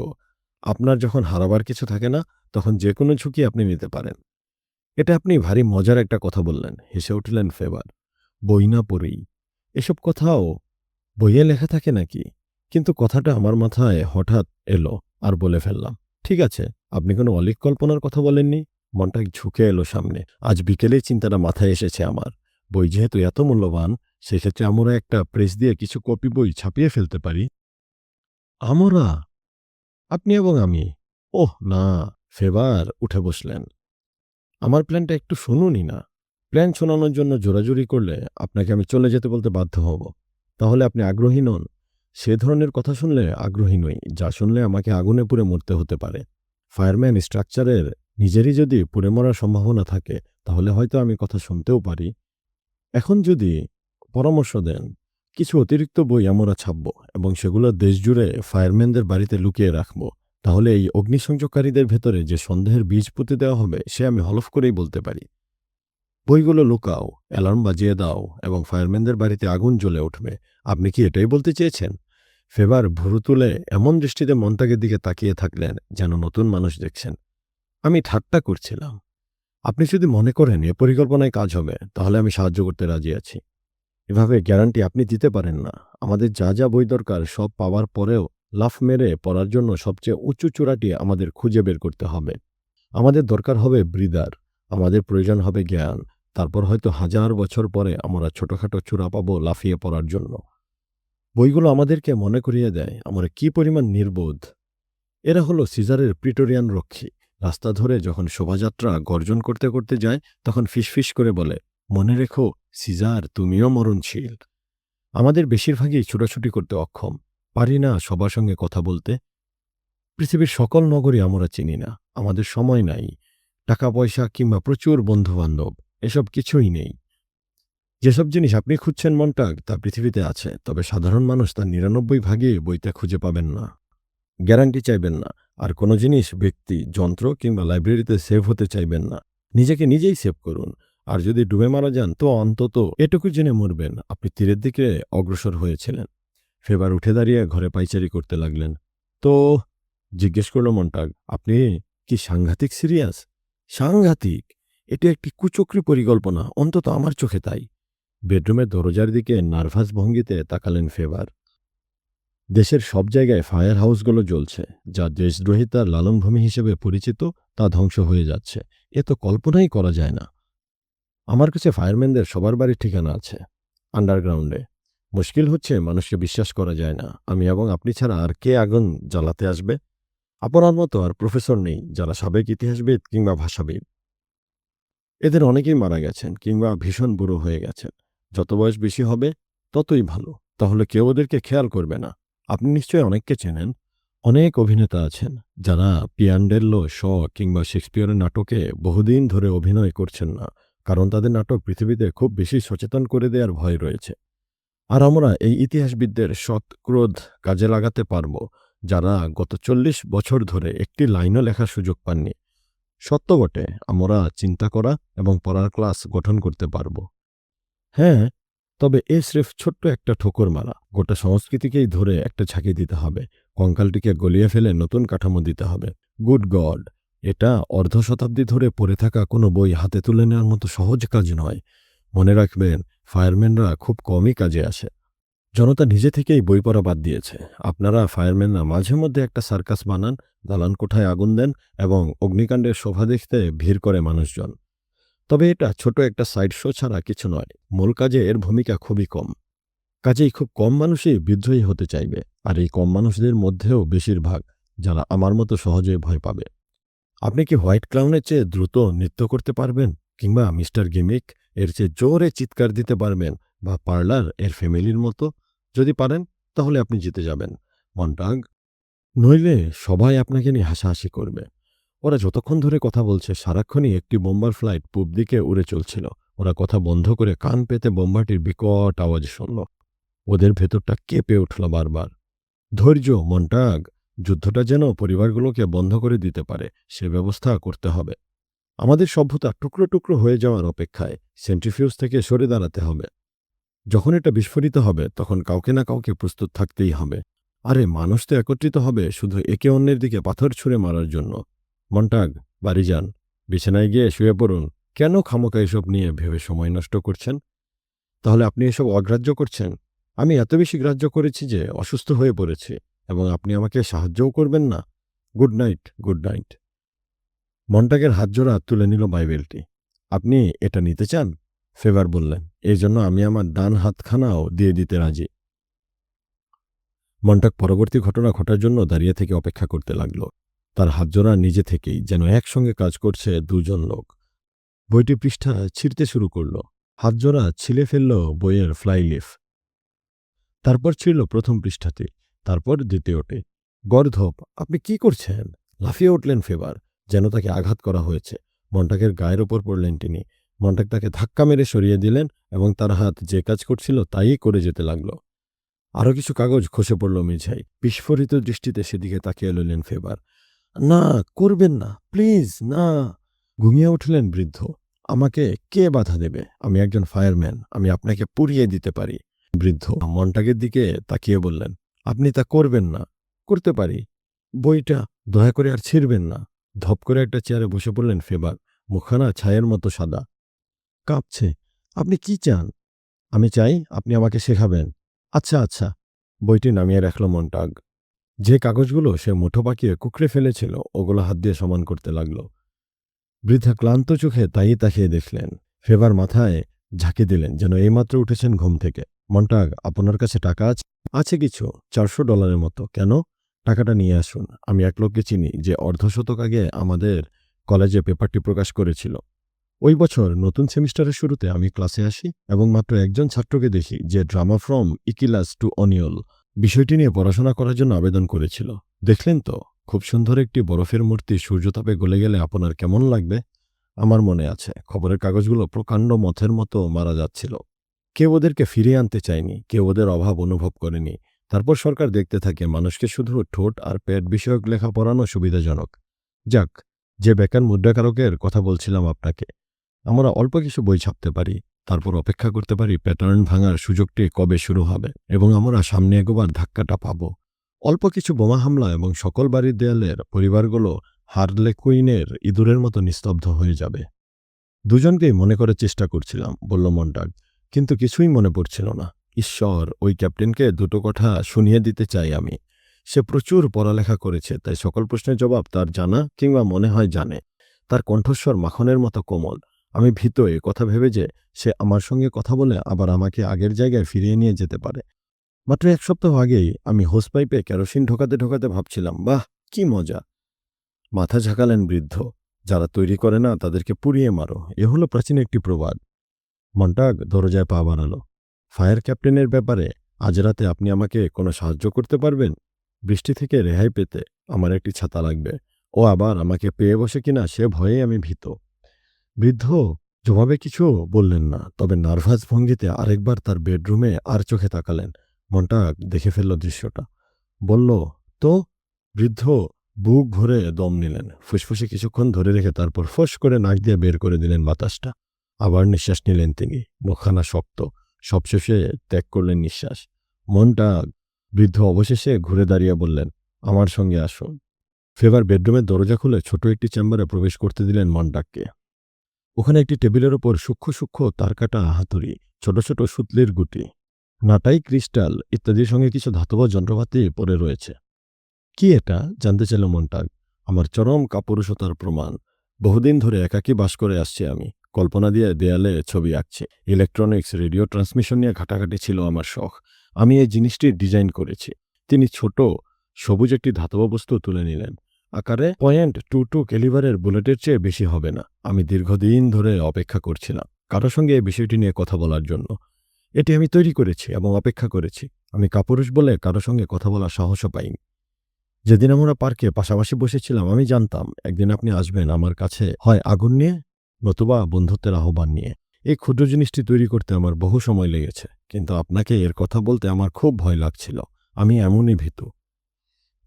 আপনার যখন হারাবার কিছু থাকে না তখন যে কোনো ঝুঁকি আপনি নিতে পারেন। এটা আপনি ভারী মজার একটা কথা বললেন, হেসে উঠলেন ফেবার। বই না পড়েই এসব কথাও বইয়ে লেখা থাকে নাকি? কিন্তু কথাটা আমার মাথায় হঠাৎ এলো আর বলে ফেললাম, ঠিক আছে, আপনি কোনো অলীক কল্পনার কথা বলেননি? মনটা ঝুঁকে এলো সামনে। আজ বিকেলেই চিন্তাটা মাথায় এসেছে আমার। বই যেহেতু এত মূল্যবান, সেক্ষেত্রে আমরা একটা প্রেস দিয়ে কিছু কপি বই ছাপিয়ে ফেলতে পারি। আমরা? আপনি এবং আমি? ওহ না! ফেবার উঠে বসলেন। আমার প্ল্যানটা একটু শুনুনই না। প্ল্যান শোনানোর জন্য জোরাজুরি করলে আপনাকে আমি চলে যেতে বলতে বাধ্য হব। তাহলে আপনি আগ্রহী নন? সে ধরনের কথা শুনলে আগ্রহী নই, যা শুনলে আমাকে আগুনে পুড়ে মরতে হতে পারে। ফায়ারম্যান স্ট্রাকচারের নিজেরই যদি পুড়ে মরার সম্ভাবনা থাকে, তাহলে হয়তো আমি কথা শুনতেও পারি। এখন যদি পরামর্শ দেন, কিছু অতিরিক্ত বই আমরা ছাপব এবং সেগুলো দেশজুড়ে ফায়ারম্যানদের বাড়িতে লুকিয়ে রাখব, তাহলে এই অগ্নিসংযোগকারীদের ভেতরে যে সন্দেহের বীজ পুঁতে দেওয়া হবে সে আমি হলফ করেই বলতে পারি। বইগুলো লুকাও, অ্যালার্ম বাজিয়ে দাও এবং ফায়ারম্যানদের বাড়িতে আগুন জ্বলে উঠবে। আপনি কি এটাই বলতে চেয়েছেন? ফেবার ভুরু তুলে এমন দৃষ্টিতে মন্টাগের দিকে তাকিয়ে থাকলেন যেন নতুন মানুষ দেখছেন। আমি ঠাট্টা করছিলাম। আপনি যদি মনে করেন এ পরিকল্পনায় কাজ হবে, তাহলে আমি সাহায্য করতে রাজি আছি। এভাবে গ্যারান্টি আপনি দিতে পারেন না। আমাদের যা যা বই দরকার সব পাওয়ার পরেও লাফ মেরে পড়ার জন্য সবচেয়ে উঁচু চূড়াটি আমাদের খুঁজে বের করতে হবে। আমাদের দরকার হবে ব্রিদার, আমাদের প্রয়োজন হবে জ্ঞান। তারপর হয়তো 1000 বছর পরে আমরা ছোটখাটো চূড়া পাবো লাফিয়ে পড়ার জন্য। বইগুলো আমাদেরকে মনে করিয়ে দেয় আমরা কি পরিমাণ নির্বোধ। এরা হলো সিজারের প্রিটোরিয়ান রক্ষী। রাস্তা ধরে যখন শোভাযাত্রা গর্জন করতে করতে যায় তখন ফিসফিস করে বলে, মনে রেখো সিজার, তুমিও মরণশীল। আমাদের বেশিরভাগই ছুটাছুটি করতে অক্ষম, পারি না সবার সঙ্গে কথা বলতে। পৃথিবীর সকল নগরী আমরা চিনি না, আমাদের সময় নাই, টাকা পয়সা কিংবা প্রচুর বন্ধুবান্ধব, এসব কিছুই নেই। যেসব জিনিস আপনি খুঁজছেন মন্টাগ, তা পৃথিবীতে আছে, তবে সাধারণ মানুষ তার 99 ভাগে বইতে খুঁজে পাবেন না। গ্যারান্টি চাইবেন না, আর কোনো জিনিস, ব্যক্তি, যন্ত্র কিংবা লাইব্রেরিতে সেভ হতে চাইবেন না। নিজেকে নিজেই সেভ করুন। আর যদি ডুবে মারা যান তো অন্তত এটুকু জেনে মরবেন আপনি তীরের দিকে অগ্রসর হয়েছিলেন। ফেবার উঠে দাঁড়িয়ে ঘরে পাইচারি করতে লাগলেন। তো জিজ্ঞেস করল মন্টাগ, আপনি কি সাংঘাতিক সিরিয়াস? সাংঘাতিক! এটি একটি কুচক্রী পরিকল্পনা, অন্তত আমার চোখে তাই। বেডরুমের দরজার দিকে নার্ভাস ভঙ্গিতে তাকালেন ফেবার। দেশের সব জায়গায় ফায়ার হাউসগুলো জ্বলছে, যা দেশদ্রোহিতার লালনভূমি হিসেবে পরিচিত, তা ধ্বংস হয়ে যাচ্ছে। এ তো কল্পনাই করা যায় না। আমার কাছে ফায়ারম্যানদের সবার বাড়ির ঠিকানা আছে, আন্ডারগ্রাউন্ডে। মুশকিল হচ্ছে মানুষকে বিশ্বাস করা যায় না। আমি এবং আপনি ছাড়া আর কে আগুন জ্বালাতে আসবে? আপনার মতো আর প্রফেসর নেই যারা সাবেক ইতিহাসবিদ কিংবা ভাষাবিদ। এদের অনেকেই মারা গেছেন কিংবা ভীষণ বুড়ো হয়ে গেছেন। যত বয়স বেশি হবে ততই ভালো, তাহলে কেউ ওদেরকে খেয়াল করবে না। আপনি নিশ্চয়ই অনেককে চেনেন। অনেক অভিনেতা আছেন যারা পিয়ান্ডেল্লো, শ কিংবা শেক্সপিয়রের নাটকে বহুদিন ধরে অভিনয় করছেন না, কারণ তাদের নাটক পৃথিবীতে খুব বেশি সচেতন করে দেওয়ার ভয় রয়েছে। আর আমরা এই ইতিহাসবিদদের সৎ ক্রোধ কাজে লাগাতে পারব, যারা গত 40 বছর ধরে একটি লাইনও লেখার সুযোগ পাননি। সত্য বটে, আমরা চিন্তা করা এবং পড়ার ক্লাস গঠন করতে পারব। হ্যাঁ, তবে এ স্রেফ ছোট্ট একটা ঠোকর মারা। গোটা সংস্কৃতিকেই ধরে একটা ঝাঁকি দিতে হবে, কঙ্কালটিকে গলিয়ে ফেলে নতুন কাঠামো দিতে হবে। গুড গড, এটা অর্ধ শতাব্দী ধরে পড়ে থাকা কোনো বই হাতে তুলে নেওয়ার মতো সহজ কাজ নয়। মনে রাখবেন, ফায়ারম্যানরা খুব কমই কাজে আসে। জনতা নিজে থেকেই বই পড়া বাদ দিয়েছে। আপনারা ফায়ারম্যানরা মাঝে মধ্যে একটা সার্কাস বানান, দালান কোঠায় আগুন দেন এবং অগ্নিকাণ্ডের শোভা দেখতে ভিড় করে মানুষজন। তবে এটা ছোট একটা সাইড শো ছাড়া কিছু নয়। মূল কাজে এর ভূমিকা খুবই কম। কাজেই খুব কম মানুষই বিদ্রোহী হতে চাইবে, আর এই কম মানুষদের মধ্যেও বেশিরভাগ যারা আমার মতো সহজে ভয় পাবে। আপনি কি হোয়াইট ক্লাউনের চেয়ে দ্রুত নৃত্য করতে পারবেন, কিংবা মিস্টার গিমিক এর চেয়ে জোরে চিৎকার দিতে পারবেন, বা পার্লার এর ফ্যামিলির মতো? যদি পারেন তাহলে আপনি জিতে যাবেন, মন্টাগ। নইলে সবাই আপনাকে নিয়ে হাসাহাসি করবে। ওরা যতক্ষণ ধরে কথা বলছে সারাক্ষণই একটি বোম্বার ফ্লাইট পূব দিকে উড়ে চলছিল। ওরা কথা বন্ধ করে কান পেতে বোম্বাটির বিকট আওয়াজ শুনল। ওদের ভেতরটা কেঁপে উঠল বারবার। ধৈর্য, মন্টাগ। যুদ্ধটা যেন পরিবারগুলোকে বন্ধ করে দিতে পারে সে ব্যবস্থা করতে হবে। আমাদের সভ্যতা টুকরো টুকরো হয়ে যাওয়ার অপেক্ষায়। সেন্ট্রিফিউজ থেকে সরে দাঁড়াতে হবে। যখন এটা বিস্ফোরিত হবে তখন কাউকে না কাউকে প্রস্তুত থাকতেই হবে। আরে মানুষ তো একত্রিত হবে শুধু একে অন্যের দিকে পাথর ছুঁড়ে মারার জন্য। মন্টাগ, বাড়ি যান, বিছানায় গিয়ে শুয়ে পড়ুন। কেন খামোকা এসব নিয়ে ভেবে সময় নষ্ট করছেন? তাহলে আপনি এসব অগ্রাহ্য করছেন? আমি এত বেশি গ্রাহ্য করেছি যে অসুস্থ হয়ে পড়েছি, এবং আপনি আমাকে সাহায্যও করবেন না। Good night, good night. মন্টাগের হাতজোড়া তুলে নিল বাইবেলটি। আপনি এটা নিতে চান? ফেভার বললেন, এই জন্য আমি আমার ডান হাতখানাও দিয়ে দিতে রাজি। মন্টাগ পরবর্তী ঘটনা ঘটার জন্য দাঁড়িয়ে থেকে অপেক্ষা করতে লাগল। তার হাতজোড়া নিজে থেকেই যেন একসঙ্গে কাজ করছে দুজন লোক। বইটি পৃষ্ঠা ছিঁড়তে শুরু করল। হাতজোড়া ছিলে ফেলল বইয়ের ফ্লাইলিফ। তারপর ছিল প্রথম পৃষ্ঠাতে, তারপর দ্বিতীয়টি। গর্ধপ, আপনি কি করছেন? লাফিয়ে উঠলেন ফেভার, যেন তাকে আঘাত করা হয়েছে। মন্টাগের গায়ের ওপর পড়লেন তিনি। মন্টাগ তাকে ধাক্কা মেরে সরিয়ে দিলেন, এবং তার হাত যে কাজ করছিল তাই করে যেতে লাগল। আরও কিছু কাগজ খসে পড়ল মেঝায়। বিস্ফোরিত দৃষ্টিতে সেদিকে তাকিয়ে লইলেন ফেভার। না, করবেন না, প্লিজ না। ঘুমিয়ে উঠলেন বৃদ্ধ। আমাকে কে বাধা দেবে? আমি একজন ফায়ারম্যান, আমি আপনাকে পুড়িয়ে দিতে পারি। বৃদ্ধ মন্টাগের দিকে তাকিয়ে বললেন, আপনি তা করবেন না। করতে পারি। বইটা দয়া করে আর ছিঁড়বেন না। ধপ করে একটা চেয়ারে বসে পড়লেন ফেভার, মুখখানা ছায়ের মতো সাদা, কাঁপছে। আপনি কি চান? আমি চাই আপনি আমাকে শেখাবেন। আচ্ছা আচ্ছা। বইটি নামিয়ে রাখল মন্টাগ। যে কাগজগুলো সে মুঠো পাকিয়ে কুকড়ে ফেলেছিল ওগুলো হাত দিয়ে সমান করতে লাগল। বৃদ্ধা ক্লান্ত চোখে তাই তাকিয়ে দেখলেন। ফেভার মাথায় ঝাঁকি দিলেন, যেন এইমাত্র উঠেছেন ঘুম থেকে। মন্টাগ, আপনার কাছে টাকা আছে? আছে কিছু, $400 মতো। কেন? টাকাটা নিয়ে আসুন। আমি এক লোককে চিনি যে অর্ধশতক আগে আমাদের কলেজে পেপারটি প্রকাশ করেছিল। ওই বছর নতুন সেমিস্টারের শুরুতে আমি ক্লাসে আসি এবং মাত্র একজন ছাত্রকে দেখি যে ড্রামা ফ্রম ইকিলাস টু অনিয়ল বিষয়টি নিয়ে পড়াশোনা করার জন্য আবেদন করেছিল। দেখলেন তো, খুব সুন্দর একটি বরফের মূর্তি সূর্যতাপে গলে গেলে আপনার কেমন লাগবে? আমার মনে আছে খবরের কাগজগুলো প্রকাণ্ড মথের মতো মারা যাচ্ছিল। কেউ ওদেরকে ফিরিয়ে আনতে চায়নি, কেউ ওদের অভাব অনুভব করেনি। তারপর সরকার দেখতে থাকে মানুষকে শুধু ঠোঁট আর পেট বিষয়ক লেখা পড়ানো সুবিধাজনক। যাক, যে বেকার মুদ্রাকারকের কথা বলছিলাম আপনাকে, আমরা অল্প কিছু বই ছাপতে পারি, তারপর অপেক্ষা করতে পারি প্যাটার্ন ভাঙার সুযোগটি কবে শুরু হবে, এবং আমরা সামনে এগোবার ধাক্কাটা পাব। অল্প কিছু বোমা হামলা এবং সকল বাড়ির দেয়ালের পরিবারগুলো হার্লে কুইনের ইঁদুরের মতো নিস্তব্ধ হয়ে যাবে। দুজনকেই মনে করার চেষ্টা করছিলাম, বলল মন্টাগ, কিন্তু কিছুই মনে পড়ছিল না। ঈশ্বর, ওই ক্যাপ্টেনকে দুটো কথা শুনিয়ে দিতে চাই আমি। সে প্রচুর পড়ালেখা করেছে, তাই সকল প্রশ্নের জবাব তার জানা, কিংবা মনে হয় জানে। তার কণ্ঠস্বর মাখনের মতো কোমল। আমি ভীত এ কথা ভেবে যে সে আমার সঙ্গে কথা বলে আবার আমাকে আগের জায়গায় ফিরিয়ে নিয়ে যেতে পারে। মাত্র 1 সপ্তাহ আগেই আমি হোস পাইপে কেরোসিন ঢোকাতে ঢোকাতে ভাবছিলাম, বাহ, কি মজা। মাথা ঝাঁকালেন বৃদ্ধ। যারা তৈরি করে না তাদেরকে পুড়িয়ে মারো, এ হলো প্রাচীন একটি প্রবাদ। মন্টাগ দরজায় পা বাড়ালো। ফায়ার ক্যাপ্টেনের ব্যাপারে আজ রাতে আপনি আমাকে কোনো সাহায্য করতে পারবেন? বৃষ্টি থেকে রেহাই পেতে আমার একটি ছাতা লাগবে। ও আবার আমাকে পেয়ে বসে কিনা সে ভয়ে আমি ভীত। বৃদ্ধ জবাবে কিছু বললেন না, তবে নার্ভাস ভঙ্গিতে আরেকবার তার বেডরুমে আর চোখে তাকালেন। মন্টাগ দেখে ফেলল দৃশ্যটা। বলল, তো? বৃদ্ধ বুক ভরে দম নিলেন। ফুসফুসে কিছুক্ষণ ধরে রেখে তারপর ফোঁস করে নাক দিয়ে বের করে দিলেন বাতাসটা। আবার নিঃশ্বাস নিলেন তিনি, মুখখানা শক্ত। সবশেষে ত্যাগ করলেন নিঃশ্বাস। মন্টাগ, বৃদ্ধ অবশেষে ঘুরে দাঁড়িয়ে বললেন, আমার সঙ্গে আসুন। ফেভার বেডরুমের দরজা খুলে ছোট একটি চেম্বারে প্রবেশ করতে দিলেন মন্টাগকে। ওখানে একটি টেবিলের ওপর সূক্ষ্ম সূক্ষ্ম তারকাটা হাতুড়ি, ছোট ছোট সুতলির গুটি, নাটাই ক্রিস্টাল ইত্যাদির সঙ্গে কিছু ধাতব যন্ত্রপাতি পড়ে রয়েছে। কি এটা? জানতে চাইল মন্টাগ। আমার চরম কাপুরুষতার প্রমাণ। বহুদিন ধরে একাকী বাস করে আসছি আমি। কল্পনা দিয়ে দেয়ালে ছবি আঁকছি। ইলেকট্রনিক্স, রেডিও ট্রান্সমিশন নিয়ে ঘাটাঘাটি ছিল আমার শখ। আমি এই জিনিসটি ডিজাইন করেছি। তিনি ছোট সবুজ একটি ধাতব বস্তু তুলে নিলেন। আকারে .22 ক্যালিবারের বুলেটের চেয়ে বেশি হবে না। আমি দীর্ঘদিন ধরে অপেক্ষা করছিলাম কারো সঙ্গে এই বিষয়টি নিয়ে কথা বলার জন্য। এটি আমি তৈরি করেছি এবং অপেক্ষা করেছি। আমি কাপুরুষ বলে কারো সঙ্গে কথা বলার সাহসও পাইনি। যেদিন আমরা পার্কে পাশাপাশি বসেছিলাম, আমি জানতাম একদিন আপনি আসবেন আমার কাছে, হয় আগুন নিয়ে নতুবা বন্ধুত্বের আহ্বান নিয়ে। এই ক্ষুদ্র জিনিসটি তৈরি করতে আমার বহু সময় লেগেছে, কিন্তু আপনাকে এর কথা বলতে আমার খুব ভয় লাগছিল। আমি এমনই ভীতু।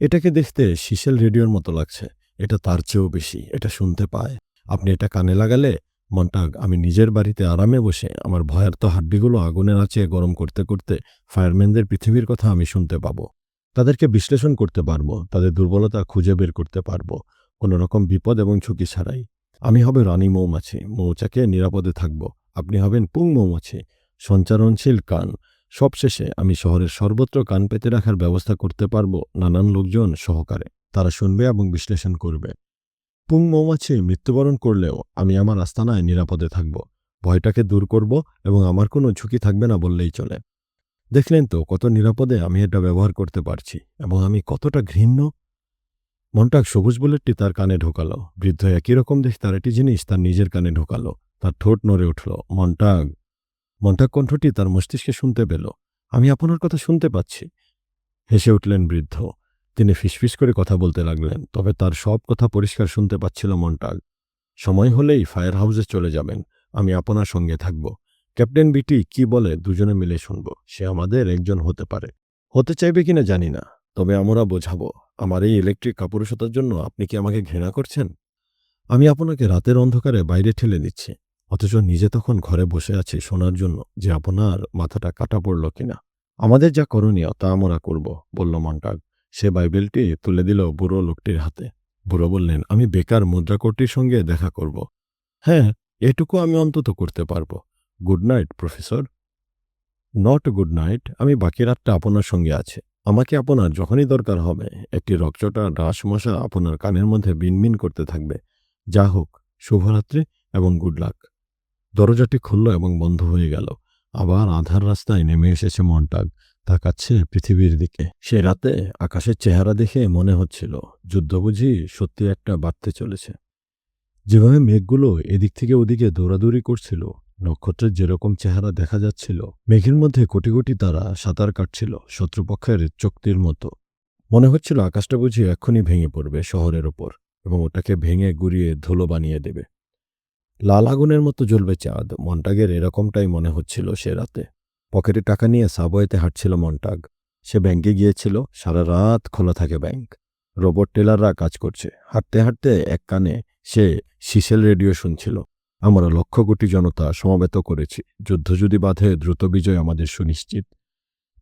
এটাকে দেখতে শিশেল রেডিওর মতো লাগছে। এটা তার চেয়েও বেশি। এটা শুনতে পায়। আপনি এটা কানে লাগালে মন্টাগ, আমি নিজের বাড়িতে আরামে বসে আমার ভয়ার্ত হাড্ডিগুলো আগুনের আঁচে গরম করতে করতে ফায়ারম্যানদের পৃথিবীর কথা আমি শুনতে পাবো। তাদেরকে বিশ্লেষণ করতে পারবো, তাদের দুর্বলতা খুঁজে বের করতে পারবো, কোনো রকম বিপদ এবং ঝুঁকি ছাড়াই। আমি হবে রানী মৌমাছি, মৌচাকে নিরাপদে থাকব। আপনি হবেন পুং মৌমাছি, সঞ্চারণশীল কান। সবশেষে আমি শহরের সর্বত্র কান পেতে রাখার ব্যবস্থা করতে পারবো নানান লোকজন সহকারে। তারা শুনবে এবং বিশ্লেষণ করবে। পুং মৌমাছি মৃত্যুবরণ করলেও আমি আমার আস্তানায় নিরাপদে থাকব। ভয়টাকে দূর করব এবং আমার কোনো ঝুঁকি থাকবে না বললেই চলে। দেখলেন তো কত নিরাপদে আমি এটা ব্যবহার করতে পারছি এবং আমি কতটা ঘৃণ্য। মন্টাগ সবুজ বুলেটটি তার কানে ঢোকালো। বৃদ্ধ একই রকম দেখে তার একটি জিনিস তার নিজের কানে ঢোকালো। তার ঠোঁট নড়ে উঠল। মন্টাগ কণ্ঠটি তার মস্তিষ্কে শুনতে পেল। আমি আপনার কথা শুনতে পাচ্ছি। হেসে উঠলেন বৃদ্ধ। তিনি ফিসফিস করে কথা বলতে লাগলেন, তবে তার সব কথা পরিষ্কার শুনতে পাচ্ছিল মন্টাগ। সময় হলেই ফায়ার হাউসে চলে যাবেন। আমি আপনার সঙ্গে থাকব। ক্যাপ্টেন বিটি কি বলে দুজনে মিলে শুনব। সে আমাদের একজন হতে পারে। হতে চাইবে কিনা জানি না, তবে আমরা বোঝাবো। আমার এই ইলেকট্রিক কাপুরুষতার জন্য আপনি কি আমাকে ঘৃণা করছেন? আমি আপনাকে রাতের অন্ধকারে বাইরে ঠেলে দিচ্ছি, অথচ নিজে তখন ঘরে বসে আছি শোনার জন্য যে আপনার মাথাটা কাটা পড়ল কিনা। আমাদের যা করণীয় তা আমরা করব, বলল মন্টাগ। সে বাইবেলটি তুলে দিল বুড়ো লোকটির হাতে। বুড়ো বললেন, আমি বেকার মুদ্রাকোটির সঙ্গে দেখা করব। হ্যাঁ, এটুকু আমি অন্তত করতে পারব। Good night professor. Not good night, আমি বাকি রাতটা আপনার সঙ্গে আছে। আমাকে আপনার যখনই দরকার হবে একটি রকচটা রাসমশা আপনার কানের মধ্যে বিনবিন করতে থাকবে। যা হোক, শুভরাত্রি এবং গুড লাক। দরজাটি খুলল এবং বন্ধ হয়ে গেল। আবার আধার রাস্তায় নেমে এসেছে মন্টাগ। তাকাচ্ছে পৃথিবীর দিকে। সে রাতে আকাশের চেহারা দেখে মনে হচ্ছিল যুদ্ধ বুঝি সত্যি একটা বাড়তে চলেছে। যেভাবে মেঘগুলো এদিক থেকে ওদিকে দৌড়াদৌড়ি করছিল, নক্ষত্রের যেরকম চেহারা দেখা যাচ্ছিল, মেঘের মধ্যে কোটি কোটি তারা সাঁতার কাটছিল শত্রুপক্ষের চক্তির মতো। মনে হচ্ছিল আকাশটা বুঝি এক্ষুনি ভেঙে পড়বে শহরের ওপর এবং ওটাকে ভেঙে গুড়িয়ে ধুলো বানিয়ে দেবে। লাল আগুনের মতো জ্বলবে চাঁদ। মন্টাগের এরকমটাই মনে হচ্ছিল সে রাতে। পকেটে টাকা নিয়ে সাবওয়েতে হাঁটছিল মন্টাগ। সে ব্যাংকে গিয়েছিল। সারা রাত খোলা থাকে ব্যাংক। রোবট টেলাররা কাজ করছে। হাঁটতে হাঁটতে এক কানে সে শিশেল রেডিও শুনছিল। আমরা লক্ষ কোটি জনতা সমবেত করেছি। যুদ্ধ যদি বাধে, দ্রুত বিজয় আমাদের সুনিশ্চিত।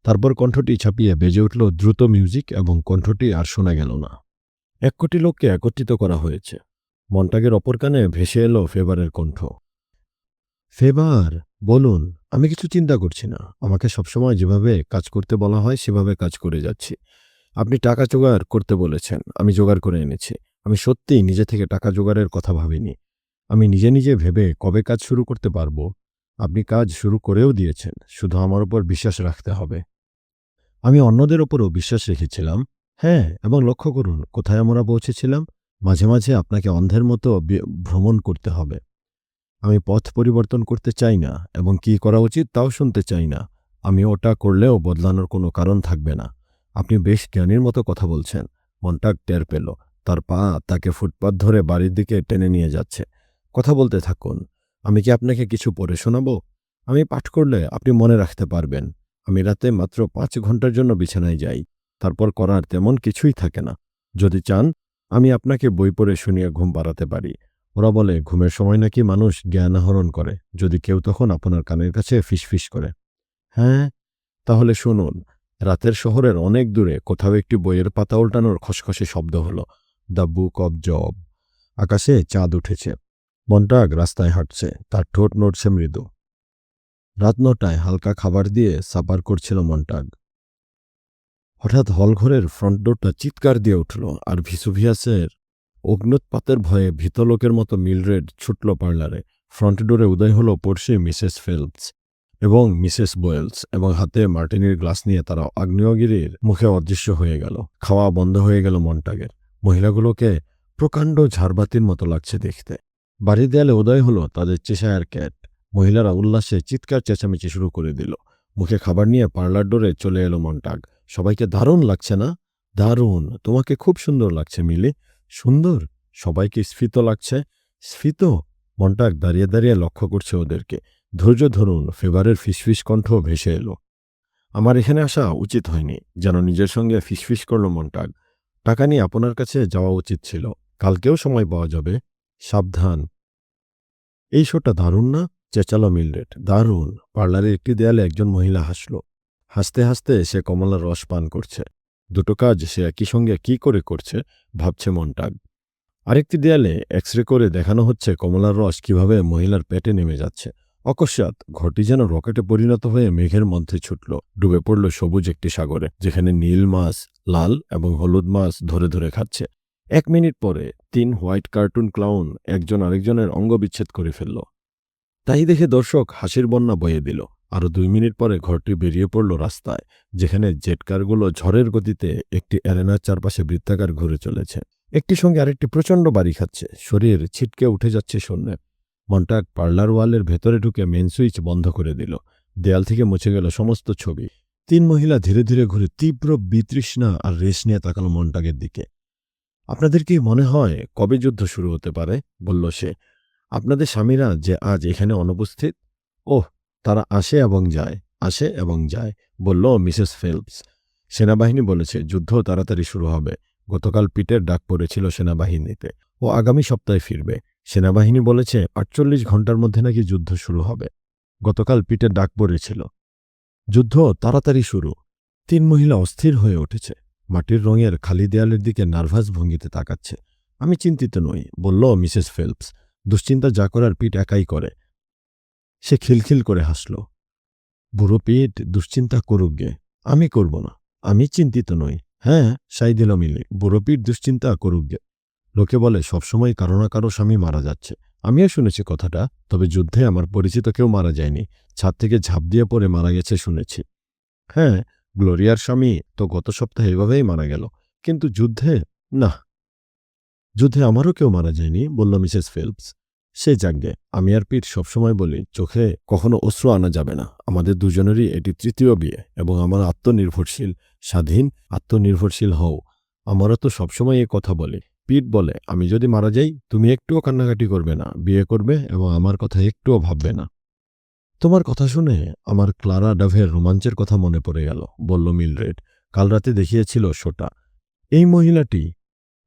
তারপর কণ্ঠটি ছাপিয়ে বেজে উঠল দ্রুত মিউজিক এবং কণ্ঠটি আর শোনা গেল না। 1 কোটি লোককে একত্রিত করা হয়েছে। মন্টাগের অপর কানে ভেসে এলো ফেভারের কণ্ঠ। ফেভার, বলুন। আমি কিছু চিন্তা করছি না। আমাকে সবসময় যেভাবে কাজ করতে বলা হয় সেভাবে কাজ করে যাচ্ছি। আপনি টাকা জোগাড় করতে বলেছেন, আমি জোগাড় করে এনেছি। আমি সত্যিই নিজে থেকে টাকা জোগাড়ের কথা ভাবিনি। আমি নিজে নিজে ভেবে কবে কাজ শুরু করতে পারবো। আপনি কাজ শুরু করেও দিয়েছেন, শুধু আমার উপর বিশ্বাস রাখতে হবে। আমি অন্যদের ওপরও বিশ্বাস রেখেছিলাম। হ্যাঁ, এবং লক্ষ্য করুন কোথায় আমরা পৌঁছেছিলাম। মাঝে মাঝে আপনাকে অন্ধের মতো ভ্রমণ করতে হবে। আমি পথ পরিবর্তন করতে চাই না এবং কি করা উচিত তাও শুনতে চাই না। আমি ওটা করলেও বদলানোর কোনো কারণ থাকবে না। আপনি বেশ জ্ঞানীর মতো কথা বলছেন। মন্টাগ টের পেল তার পা তাকে ফুটপাত ধরে বাড়ির দিকে টেনে নিয়ে যাচ্ছে। কথা বলতে থাকুন। আমি কি আপনাকে কিছু পড়ে শোনাবো? আমি পাঠ করলে আপনি মনে রাখতে পারবেন। আমি রাতে মাত্র 5 ঘন্টার জন্য বিছানায় যাই। তারপর করার তেমন কিছুই থাকে না। যদি চান আমি আপনাকে বই পড়ে শুনিয়ে ঘুম পাড়াতে পারি। ওরা বলে ঘুমের সময় নাকি মানুষ জ্ঞান আহরণ করে, যদি কেউ তখন আপনার কানের কাছে ফিসফিস করে। হ্যাঁ, তাহলে শুনুন। রাতের শহরের অনেক দূরে কোথাও একটি বইয়ের পাতা উল্টানোর খসখসে শব্দ হলো। The book of job. আকাশে চাঁদ উঠেছে। মন্টাগ রাস্তায় হাঁটছে। তার ঠোঁট নড়ছে মৃদু। রাত 9টায় হালকা খাবার দিয়ে সাপার করছিল মন্টাগ। হঠাৎ হলঘরের ফ্রন্ট ডোরটা চিৎকার দিয়ে উঠল, আর ভিসুভিয়াসের অগ্নুৎপাতের ভয়ে ভীত লোকের মতো মিলরেড ছুটল পার্লারে। ফ্রন্ট ডোরে উদয় হলো পড়শি মিসেস ফেলপস এবং মিসেস বোয়েলস, এবং হাতে মার্টিনির গ্লাস নিয়ে তারা আগ্নেয়গিরির মুখে অদৃশ্য হয়ে গেল। খাওয়া বন্ধ হয়ে গেল মন্টাগের। মহিলাগুলোকে প্রকাণ্ড ঝাড়বাতির মতো লাগছে দেখতে। বাড়ির দেয়ালে উদয় হলো তাদের চেশায়ার ক্যাট। মহিলারা উল্লাসে চিৎকার চেঁচামেচি শুরু করে দিল। মুখে খাবার নিয়ে পার্লার ডোরে চলে এলো মন্টাগ। সবাইকে দারুণ লাগছে না? দারুণ, তোমাকে খুব সুন্দর লাগছে মিলি। সুন্দর? সবাইকে স্ফীত লাগছে। স্ফীত? মন্টাগ দাঁড়িয়ে দাঁড়িয়ে লক্ষ্য করছে ওদেরকে। ধৈর্য ধরুন, ফেভারের ফিসফিস কণ্ঠ ভেসে এলো। আমার এখানে আসা উচিত হয়নি, যেন নিজের সঙ্গে ফিসফিস করল মন্টাগ। টাকা নিয়ে আপনার কাছে যাওয়া উচিত ছিল। কালকেও সময় পাওয়া যাবে। সাবধান। এই শোটা দারুণ না? চেঁচালো মিলরেড। দারুণ। পার্লারের একটি দেয়ালে একজন মহিলা হাসল। হাসতে হাসতে সে কমলার রস পান করছে। দুটো কাজ সে একই সঙ্গে কি করে করছে ভাবছে মন্টাগ। আরেকটি দেয়ালে এক্স রে করে দেখানো হচ্ছে কমলার রস কিভাবে মহিলার পেটে নেমে যাচ্ছে। অকস্মাৎ ঘরটি যেন রকেটে পরিণত হয়ে মেঘের মধ্যে ছুটল, ডুবে পড়ল সবুজ একটি সাগরে, যেখানে নীল মাছ লাল এবং হলুদ মাছ ধরে ধরে খাচ্ছে। 1 মিনিট পরে 3 হোয়াইট কার্টুন ক্লাউন একজন আরেকজনের অঙ্গবিচ্ছেদ করে ফেলল। তাই দেখে দর্শক হাসির বন্যা বয়ে দিল। আরও 2 মিনিট পরে ঘরটি বেরিয়ে পড়ল রাস্তায়, যেখানে জেটকারগুলো ঝড়ের গতিতে একটি অ্যারেনার চারপাশে বৃত্তাকার ঘুরে চলেছে। একটি সঙ্গে আরেকটি প্রচণ্ড বাড়ি খাচ্ছে, শরীর ছিটকে উঠে যাচ্ছে শূন্যে। মন্টাগ পার্লার ওয়ালের ভেতরে ঢুকে মেন সুইচ বন্ধ করে দিল। দেয়াল থেকে মুছে গেল সমস্ত ছবি। 3 মহিলা ধীরে ধীরে ঘুরে তীব্র বিতৃষ্ণা আর রেশ নিয়ে তাকালো মন্টাগের দিকে। আপনাদের কি মনে হয় কবে যুদ্ধ শুরু হতে পারে? বলল সে। আপনাদের স্বামীরা যে আজ এখানে অনুপস্থিত? ওহ, তারা আসে এবং যায়, আসে এবং যায়, বলল মিসেস ফেলপস। সেনাবাহিনী বলেছে যুদ্ধ তাড়াতাড়ি শুরু হবে। গতকাল পিটের ডাক পড়েছিল সেনাবাহিনীতে। ও আগামী সপ্তাহে ফিরবে। সেনাবাহিনী বলেছে 48 ঘন্টার মধ্যে নাকি যুদ্ধ শুরু হবে। গতকাল পিটের ডাক পড়েছিল। যুদ্ধ তাড়াতাড়ি শুরু। 3 মহিলা অস্থির হয়ে উঠেছে। মাটির রঙের খালি দেয়ালের দিকে নার্ভাস ভঙ্গিতে তাকাচ্ছে। আমি চিন্তিত নই, বলল মিসেস ফেলপস। দুশ্চিন্তা যা করার পিট একাই করে। সে খিলখিল করে হাসল। বুড়ো পিট দুশ্চিন্তা করুক গে, আমি করব না। আমি চিন্তিত নই। হ্যাঁ, সাই দিল মিলি, বুড়ো পিট দুশ্চিন্তা করুক গে। লোকে বলে সবসময় কারো না কারো স্বামী মারা যাচ্ছে। আমিও শুনেছি কথাটা, তবে যুদ্ধে আমার পরিচিত কেউ মারা যায়নি। ছাদ থেকে ঝাঁপ দিয়ে পড়ে মারা গেছে শুনেছি। হ্যাঁ, গ্লোরিয়ার স্বামী তো গত সপ্তাহে এভাবেই মারা গেল। কিন্তু যুদ্ধে? না, যুদ্ধে আমারও কেউ মারা যায়নি, বলল মিসেস ফেলপস। সে যাকগে, আমি আর পিট সবসময় বলি চোখে কখনো অশ্রু আনা যাবে না। আমাদের দুজনেরই এটি 3য় বিয়ে, এবং আমার আত্মনির্ভরশীল, স্বাধীন, আত্মনির্ভরশীল হও। আমরা তো সবসময় এ কথা বলি। পিট বলে আমি যদি মারা যাই তুমি একটুও কান্নাকাটি করবে না, বিয়ে করবে এবং আমার কথা একটুও ভাববে না। তোমার কথা শুনে আমার ক্লারা ডাভের রোমাঞ্চের কথা মনে পড়ে গেল, বলল মিলরেড। কাল রাতে দেখিয়েছিল শোটা। এই মহিলাটি।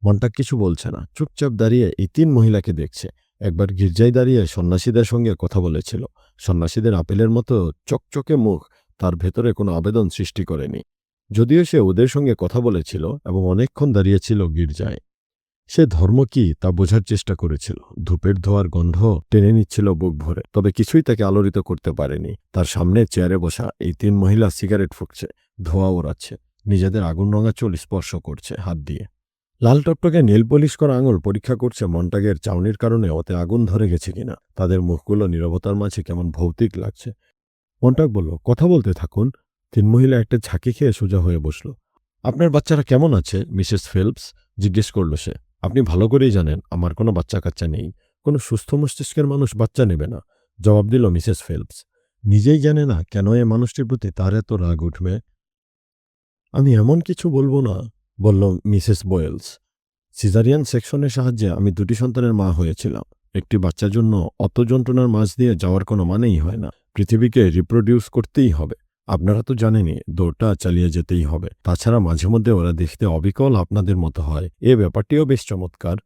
মন্টাগ কিছু বলছে না, চুপচাপ দাঁড়িয়ে এই 3 মহিলাকে দেখছে। একবার গির্জায় দাঁড়িয়ে সন্ন্যাসীদের সঙ্গে কথা বলেছিল। সন্ন্যাসীদের আপেলের মতো চকচকে মুখ তার ভেতরে কোনো আবেদন সৃষ্টি করেনি, যদিও সে ওদের সঙ্গে কথা বলেছিল এবং অনেকক্ষণ দাঁড়িয়েছিল গির্জায়। সে ধর্ম কি তা বোঝার চেষ্টা করেছিল। ধূপের ধোয়ার গন্ধ টেনে নিচ্ছিল বুক ভরে, তবে কিছুই তাকে আলোড়িত করতে পারেনি। তার সামনে চেয়ারে বসা এই 3 মহিলা সিগারেট ফুঁকছে, ধোঁয়া ওড়াচ্ছে, নিজেদের আগুন রঙা চুল স্পর্শ করছে হাত দিয়ে। লাল টকটকে নীল পলিশ করা আঙুল পরীক্ষা করছে মন্টাগের চাউনির কারণে ওতে আগুন ধরে গেছে কিনা। তাদের মুখগুলো নীরবতার মাঝে কেমন ভৌতিক লাগছে। মন্টাগ বলল, কথা বলতে থাকুন। 3 মহিলা একটা ঝাঁকি খেয়ে সোজা হয়ে বসল। আপনার বাচ্চারা কেমন আছে মিসেস ফেলপস? জিজ্ঞেস করল সে। আপনি ভালো করেই জানেন আমার কোনো বাচ্চা কাচ্চা নেই। কোনো সুস্থ মস্তিষ্কের মানুষ বাচ্চা নেবে না, জবাব দিল মিসেস ফেলপস। নিজেই জানে না কেন এ মানুষটির প্রতি তার এত রাগ উঠবে। আমি এমন কিছু বলবো না, বলল মিসেস বোয়েলস। সিজারিয়ান সেকশনের সাহায্যে আমি 2টি সন্তানের মা হয়েছিলাম। একটি বাচ্চার জন্য অত যন্ত্রণার মাঝ দিয়ে যাওয়ার কোনো মানেই হয় না। পৃথিবীকে রিপ্রোডিউস করতেই হবে। আপনারা তো জানেনই, দৌড়টা চালিয়ে যেতেই হবে। তাছাড়া মাঝে মধ্যে ওরা দেখতে অবিকল আপনাদের মতো হয়। এ ব্যাপারটিও বেশ চমৎকার।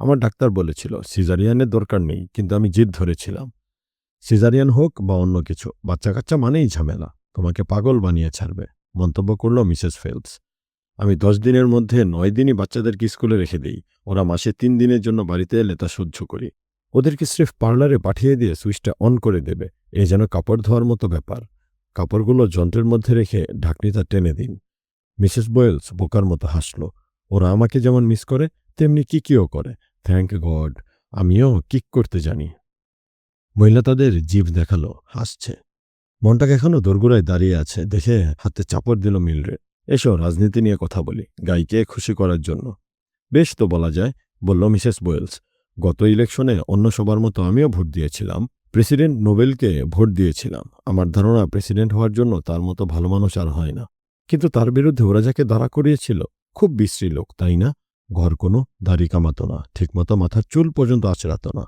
আমার ডাক্তার বলেছিল সিজারিয়ানের দরকার নেই, কিন্তু আমি জিদ ধরেছিলাম। সিজারিয়ান হোক বা অন্য কিছু, বাচ্চা কাচ্চা মানেই ঝামেলা। তোমাকে পাগল বানিয়ে ছাড়বে, মন্তব্য করল মিসেস ফেলপস। আমি 10 দিনের মধ্যে 9 দিনই বাচ্চাদেরকে স্কুলে রেখে দিই। ওরা মাসে 3 দিনের জন্য বাড়িতে এলে তা সহ্য করি। ওদেরকে স্রেফ পার্লারে পাঠিয়ে দিয়ে সুইচটা অন করে দেবে। এ যেন কাপড় ধোয়ার মতো ব্যাপার। কাপড়গুলো যন্ত্রের মধ্যে রেখে ঢাকনিটা টেনে দিন। মিসেস বোয়েলস বোকার মতো হাসল। ওরা আমাকে যেমন মিস করে তেমনি কিকিও করে। থ্যাংক গড, আমিও কিক করতে জানি। মহিলা তাদের জিভ দেখালো, হাসছে। মনটাকে এখনো দোরগোড়ায় দাঁড়িয়ে আছে দেখে হাতে চাপড় দিল মিলরেড। এসো রাজনীতি নিয়ে কথা বলি, গাইকে খুশি করার জন্য। বেশ তো বলা যায়, বলল মিসেস বোয়েলস। গত ইলেকশনে অন্য সবার মতো আমিও ভোট দিয়েছিলাম। প্রেসিডেন্ট নোবেলকে ভোট দিয়েছিলাম। আমার ধারণা প্রেসিডেন্ট হওয়ার জন্য তার মতো ভালো মানুষ আর হয় না। কিন্তু তার বিরুদ্ধে ওরা যাকে দাঁড়া করিয়েছিল, খুব বিশ্রী লোক, তাই না? ঘর কোনো দাড়ি কামাতো না, ঠিকমতো মাথার চুল পর্যন্ত আঁচড়াত না।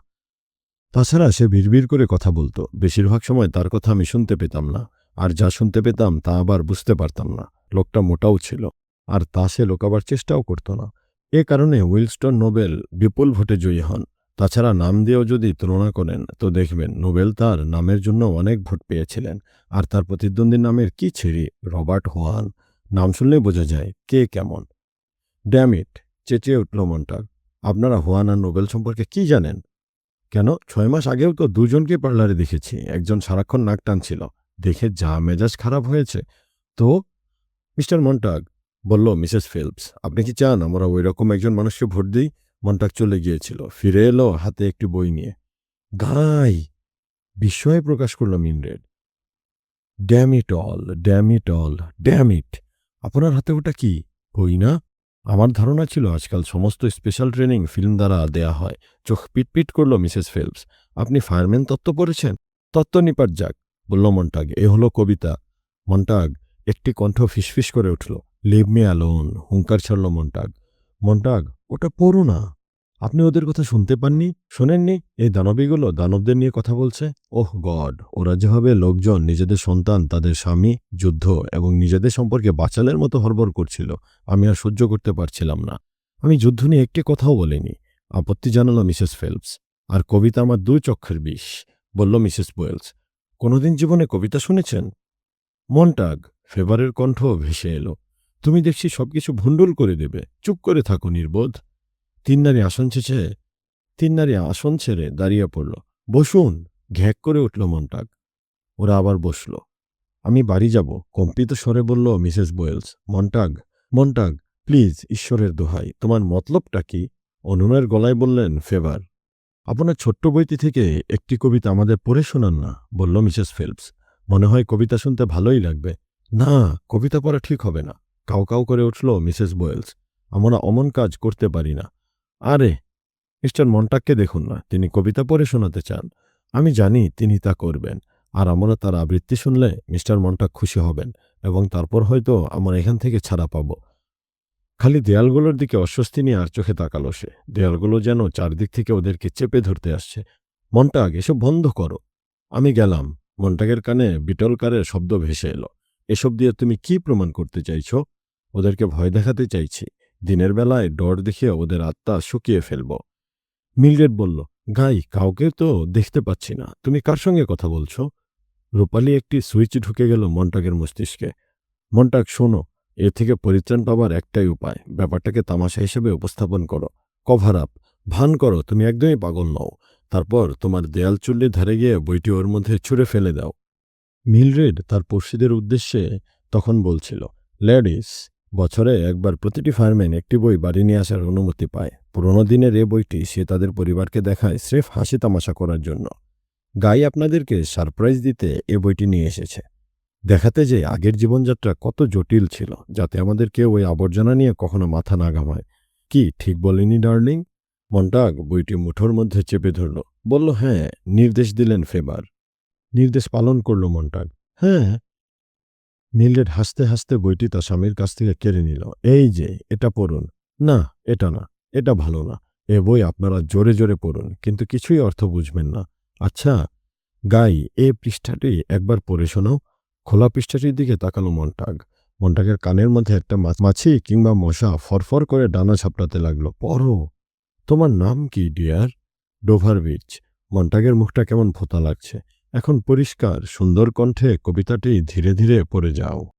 তাছাড়া সে বিড়বিড় করে কথা বলতো। বেশিরভাগ সময় তার কথা আমি শুনতে পেতাম না, আর যা শুনতে পেতাম তা আবার বুঝতে পারতাম না। লোকটা মোটাও ছিল, আর তা সে লোকাবার চেষ্টাও করত না। এ কারণে উইলস্টন নোবেল বিপুল ভোটে জয়ী হন। তাছাড়া নাম দিয়েও যদি তুলনা করেন তো দেখবেন নোবেল তার নামের জন্য অনেক ভোট পেয়েছিলেন, আর তার প্রতিদ্বন্দ্বীর নামের কি ছিঁড়ি, রবার্ট হোয়ান। নাম শুনলেই বোঝা যায় কে কেমন। ড্যামিট, চেঁচিয়ে উঠল মন্টাগ। আপনারা হোয়ান আর নোবেল সম্পর্কে কি জানেন? কেন, 6 মাস আগেও তো দুজনকে পার্লারে দেখেছি। একজন সারাক্ষণ নাক টানছিল, দেখে যা মেজাজ খারাপ হয়েছে। তো মিস্টার মন্টাগ, বলল মিসেস ফিল্পস, আপনি কি চান আমরা ওই রকম একজন মানুষকে ভোট দিই? মন্টাগ চলে গিয়েছিল, ফিরে এলো হাতে একটি বই নিয়ে। গাই! বিস্ময়ে প্রকাশ করল Mildred. Damn it all, damn it all, damn it! আপনার হাতে ওটা কি, বই না? আমার ধারণা ছিল আজকাল সমস্ত স্পেশাল ট্রেনিং ফিল্ম দ্বারা দেয়া হয়। চোখ পিটপিট করল মিসেস ফিল্পস। আপনি ফায়ারম্যান তত্ত্ব পড়েছেন? তত্ত্ব নিপাট যাক, বলল মন্টাগ। এ হলো কবিতা। মন্টাগ, একটি কণ্ঠ ফিসফিস করে উঠল। লিভ মি অ্যালোন, হুঙ্কার ছাড়ল মন্টাগ। মন্টাগ, ওটা পড়ো না। আপনি ওদের কথা শুনতে পাননি, শোনেননি? এই দানবীগুলো দানবদের নিয়ে কথা বলছে। ওহ গড, ওরা যেভাবে লোকজন, নিজেদের সন্তান, তাদের স্বামী, যুদ্ধ এবং নিজেদের সম্পর্কে বাচালের মতো হড়বড় করছিল, আমি আর সহ্য করতে পারছিলাম না। আমি যুদ্ধ নিয়ে একটি কথাও বলিনি, আপত্তি জানালো মিসেস ফেলপস। আর কবিতা আমার 2 চক্ষের বিষ, বলল মিসেস বোয়েলস। কোনোদিন জীবনে কবিতা শুনেছেন? মন্টাগ, ফেভারের কণ্ঠ ভেসে এলো। তুমি দেখছি সবকিছু ভুন্ডুল করে দেবে, চুপ করে থাকো নির্বোধ। তিন নারী আসন ছেড়ে দাঁড়িয়ে পড়ল। বসুন, ঘ্যাঁক করে উঠল মন্টাগ। ওরা আবার বসল। আমি বাড়ি যাব, কম্পিত স্বরে বলল মিসেস বোয়েলস। মন্টাগ, মন্টাগ, প্লিজ, ঈশ্বরের দোহাই, তোমার মতলবটা কি? অনুনয়ের গলায় বললেন ফেভার। আপনার ছোট্ট বইটি থেকে একটি কবিতা আমাদের পড়ে শোনান না, বলল মিসেস ফিল্পস। মনে হয় কবিতা শুনতে ভালোই লাগবে। না, কবিতা পড়া ঠিক হবে না, কাউ কাউ করে উঠল মিসেস বোয়েলস। আমরা অমন কাজ করতে পারি না। আরে, মিস্টার মন্টাগকে দেখুন না, তিনি কবিতা পড়ে শোনাতে চান। আমি জানি তিনি তা করবেন, আর আমরা তার আবৃত্তি শুনলে মিস্টার মন্টাগ খুশি হবেন, এবং তারপর হয়তো আমরা এখান থেকে ছাড়া পাব। খালি দেয়ালগুলোর দিকে অস্বস্তি নিয়ে আর চোখে তাকালো সে। দেয়ালগুলো যেন চারদিক থেকে ওদেরকে চেপে ধরতে আসছে। মন্টাগ, এসব বন্ধ করো। আমি গেলাম। মন্টাগের কানে বিটলকারের শব্দ ভেসে এলো। এসব দিয়ে তুমি কি প্রমাণ করতে চাইছ? ওদেরকে ভয় দেখাতে চাইছি। দিনের বেলায় ডর দেখিয়ে ওদের আত্মা শুকিয়ে ফেলব। মিলরেড বলল, গাই, কাউকে তো দেখতে পাচ্ছি না, তুমি কার সঙ্গে কথা বলছো? রূপালী একটি সুইচ ঢুকে গেল মন্টাগের মস্তিষ্কে। মন্টাগ, শোনো, এ থেকে পরিত্রাণ পাবার একটাই উপায়। ব্যাপারটাকে তামাশা হিসেবে উপস্থাপন করো, কভার আপ, ভান করো তুমি একদমই পাগল নও। তারপর তোমার দেয়াল চুল্লির ধারে গিয়ে বইটি ওর মধ্যে ছুঁড়ে ফেলে দাও। মিলরেড তার পড়শিদের উদ্দেশ্যে তখন বলছিল, লেডিস, বছরে একবার প্রতিটি ফায়ারম্যান একটি বই বাড়ি নিয়ে আসার অনুমতি পায়। পুরোনো দিনের এ বইটি সে তাদের পরিবারকে দেখায় স্রেফ হাসি তামাশা করার জন্য। গাই আপনাদেরকে সারপ্রাইজ দিতে এ বইটি নিয়ে এসেছে, দেখাতে যে আগের জীবনযাত্রা কত জটিল ছিল, যাতে আমাদের কেউ ওই আবর্জনা নিয়ে কখনো মাথা না ঘামায়। কি ঠিক বলিনি ডার্লিং? মন্টাগ বইটি মুঠোর মধ্যে চেপে ধরল, বলল, হ্যাঁ। নির্দেশ দিলেন ফেবার। নির্দেশ পালন করল মন্টাগ। হ্যাঁ। মিলরেড হাসতে হাসতে বইটি তার স্বামীর কাছ থেকে কেড়ে নিল। এই যে, এটা পড়ুন। না, এটা না, এটা ভালো না। এ বই আপনারা জোরে জোরে পড়ুন, কিন্তু কিছুই অর্থ বুঝবেন না। আচ্ছা গাই, এ পৃষ্ঠাটি একবার পড়ে শোনাও। খোলা পৃষ্ঠাটির দিকে তাকালো মন্টাগ। মন্টাগের কানের মধ্যে একটা মাছি কিংবা মশা ফরফর করে ডানা ঝাপটাতে লাগলো। পড়ো। তোমার নাম কি ডিয়ার? Dover beach. মন্টাগের মুখটা কেমন ভোঁতা লাগছে। এখন পরিষ্কার সুন্দর কণ্ঠে কবিতাটি ধীরে ধীরে পড়ে যাও।